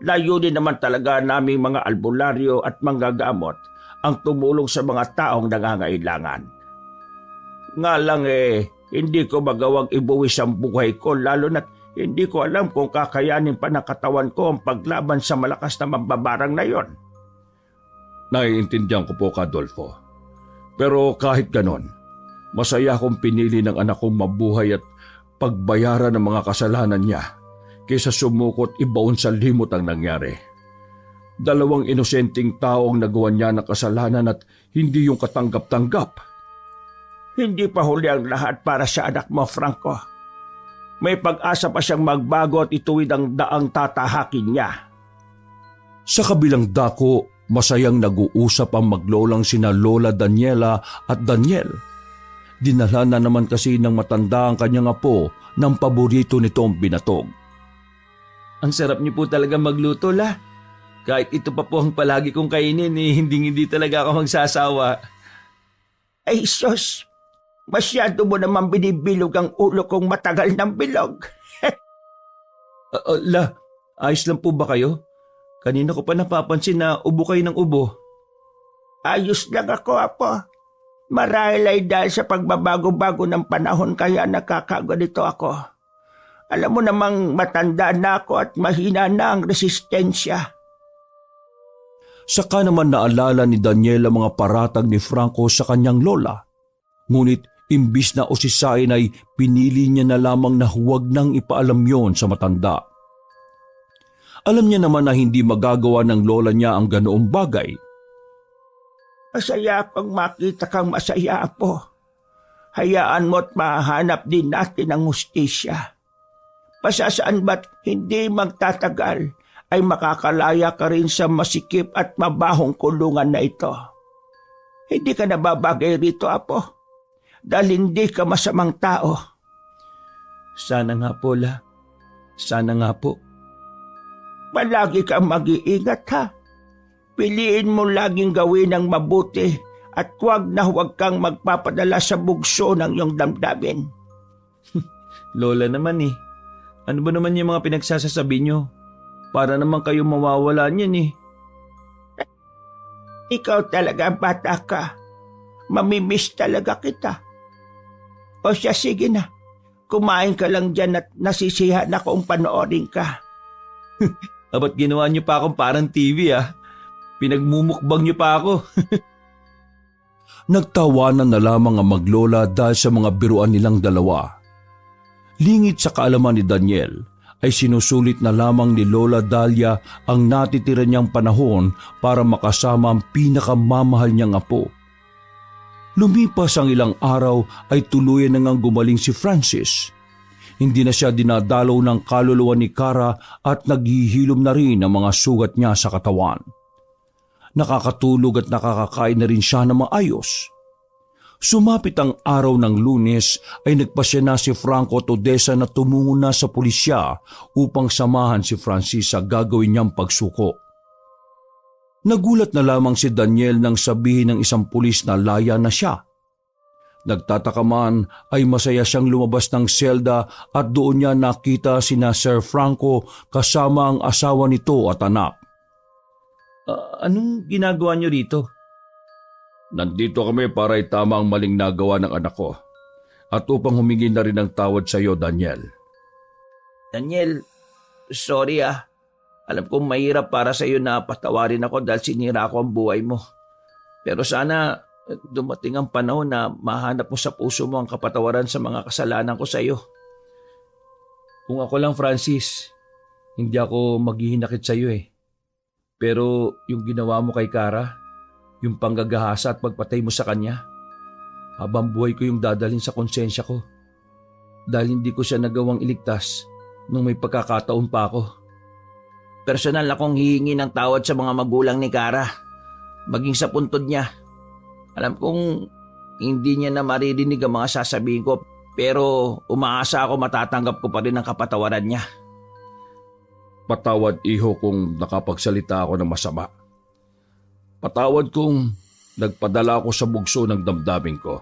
Layunin naman talaga naming mga albularyo at manggagamot ang tumulong sa mga taong nangangailangan. Nga lang hindi ko magawang ibuwis ang buhay ko lalo na't hindi ko alam kung kakayanin pa ng katawan ko ang paglaban sa malakas na mambabarang na yon. Naiintindihan ko po, Adolfo. Pero kahit ganon, masaya akong pinili ng anak kong mabuhay at pagbayaran ng mga kasalanan niya kaysa sumukot ibaon sa limot ang nangyari. 2 inosenteng tao ang nagawa niya ng kasalanan at hindi yung katanggap-tanggap. Hindi pa huli ang lahat para sa anak mo, Franco. May pag-asa pa siyang magbago at ituwid ang daang tatahakin niya. Sa kabilang dako, masayang nag-uusap ang maglolang sina Lola Daniela at Daniel. Dinala na naman kasi ng matanda ang kanyang apo ng paborito nitong binatog. Ang sarap niyo po talaga magluto, La. Kahit ito pa po ang palagi kong kainin, hindi talaga ako magsasawa. Ay sus, masyado mo naman binibilog ang ulo kong matagal ng bilog. La, ayos lang po ba kayo? Kanina ko pa napapansin na ubo kayo ng ubo. Ayos lang ako, apo. Marahil ay dahil sa pagbabago-bago ng panahon kaya nakakaganito ako. Alam mo namang matanda na ako at mahina na ang resistensya. Saka naman naalala ni Daniel ang mga paratag ni Franco sa kanyang lola. Ngunit imbis na usisain ay pinili niya na lamang na huwag nang ipaalam yon sa matanda. Alam niya naman na hindi magagawa ng lola niya ang ganoong bagay. Masaya akong makita kang masaya, apo. Hayaan mo't mahanap din natin ang hustisya. Pasasaan ba't hindi magtatagal ay makakalaya ka rin sa masikip at mabahong kulungan na ito. Hindi ka nababagay rito, apo, dahil hindi ka masamang tao. Sana nga po, La. Sana nga po. Palagi kang mag-iingat, ha? Piliin mo laging gawin ang mabuti at huwag kang magpapadala sa bugso ng iyong damdamin. Lola naman eh. Ano ba naman yung mga pinagsasasabi nyo? Para naman kayo mawawala niyan eh. Ikaw talaga ang bata ka. Mamimiss talaga kita. O siya, sige na. Kumain ka lang dyan at nasisihan akong panoorin ka. Abat ginawa nyo pa akong parang TV ah. Pinagmumukbang nyo pa ako. Nagtawanan na lamang ang maglola dahil sa mga biruan nilang dalawa. Lingid sa kaalaman ni Daniel ay sinusulit na lamang ni Lola Dalia ang natitira niyang panahon para makasama ang pinakamamahal niyang apo. Lumipas ang ilang araw ay tuluyan na ngang gumaling si Francis. Hindi na siya dinadalaw ng kaluluwa ni Cara at naghihilom na rin ang mga sugat niya sa katawan. Nakakatulog at nakakakain na rin siya ng maayos. Sumapit ang araw ng Lunes ay nagpasya na si Franco at Odessa na tumungo na sa pulisya upang samahan si Francis sa gagawin niyang pagsuko. Nagulat na lamang si Daniel nang sabihin ng isang pulis na laya na siya. Nagtataka man ay masaya siyang lumabas ng selda at doon niya nakita sina Sir Franco kasama ang asawa nito at anak. Anong ginagawa nyo rito? Nandito kami para itama ang maling nagawa ng anak ko at upang humingi na rin ng tawad sa iyo, Daniel. Daniel, sorry ah. Alam kong mahirap para sa iyo na patawarin ako dahil sinira ko ang buhay mo. Pero sana dumating ang panahon na mahanap mo sa puso mo ang kapatawaran sa mga kasalanan ko sa iyo. Kung ako lang, Francis, hindi ako maghihinakit sa iyo eh. Pero yung ginawa mo kay Cara, yung panggagahasa at pagpatay mo sa kanya, habang buhay ko yung dadalhin sa konsensya ko. Dahil hindi ko siya nagawang iligtas nung may pagkakataon pa ako. Personal akong hihingi ng tawad sa mga magulang ni Cara, maging sa puntod niya. Alam kong hindi niya na maririnig ang mga sasabihin ko, pero umaasa ako matatanggap ko pa rin ang kapatawaran niya. Patawad, iho, kung nakapagsalita ako ng masama. Patawad kung nagpadala ako sa bugso ng damdamin ko.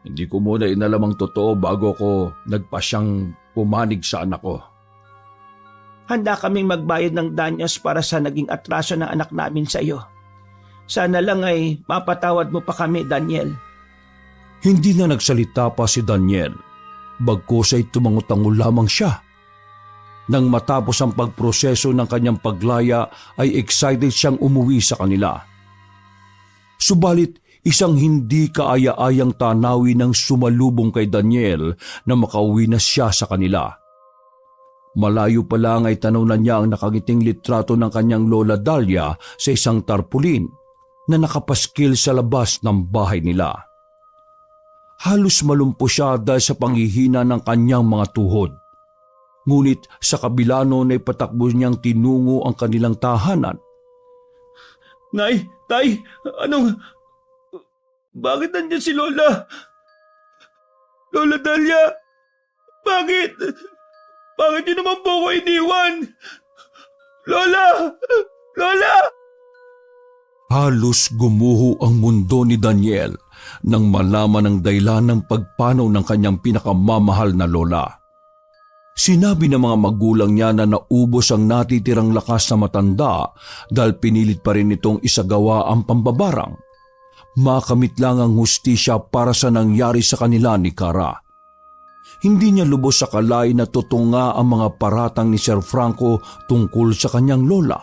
Hindi ko muna inalam ang totoo bago ko nagpasyang pumanig sa anak ko. Handa kaming magbayad ng danyos para sa naging atraso ng anak namin sa iyo. Sana lang ay mapatawad mo pa kami, Daniel. Hindi na nagsalita pa si Daniel, bagkus ay tumangutango lamang siya. Nang matapos ang pagproseso ng kanyang paglaya ay excited siyang umuwi sa kanila. Subalit isang hindi kaaya-ayang tanawin ang sumalubong kay Daniel na makauwi na siya sa kanila. Malayo pa lang ay tanaw na niya ang nakangiting litrato ng kanyang Lola Dalia sa isang tarpulin na nakapaskil sa labas ng bahay nila. Halos malumpo siya dahil sa panghihina ng kanyang mga tuhod. Ngunit sa kabila noon ay patakbo niyang tinungo ang kanilang tahanan. Nay, Tay, bakit nandiyan si Lola? Lola Dalia, bakit? Bakit niyo naman po ako iniwan? Lola! Lola! Halos gumuho ang mundo ni Daniel nang malaman ang dahilan ng pagpanaw ng kanyang pinakamamahal na lola. Sinabi ng mga magulang niya na naubos ang natitirang lakas na matanda dahil pinilit pa rin itong isagawa ang pambabarang. Makamit lang ang hustisya para sa nangyari sa kanila ni Cara. Hindi niya lubos sa kalay na totoo nga ang mga paratang ni Sir Franco tungkol sa kanyang lola.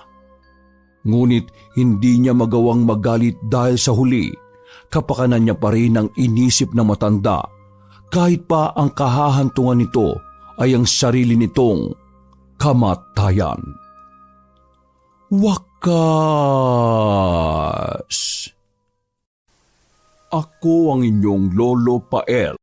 Ngunit hindi niya magawang magalit dahil sa huli, kapakanan niya pa rin ang inisip ng matanda kahit pa ang kahahantungan nito ay ang sarili nitong kamatayan. Wakas! Ako ang inyong Lolo Pael.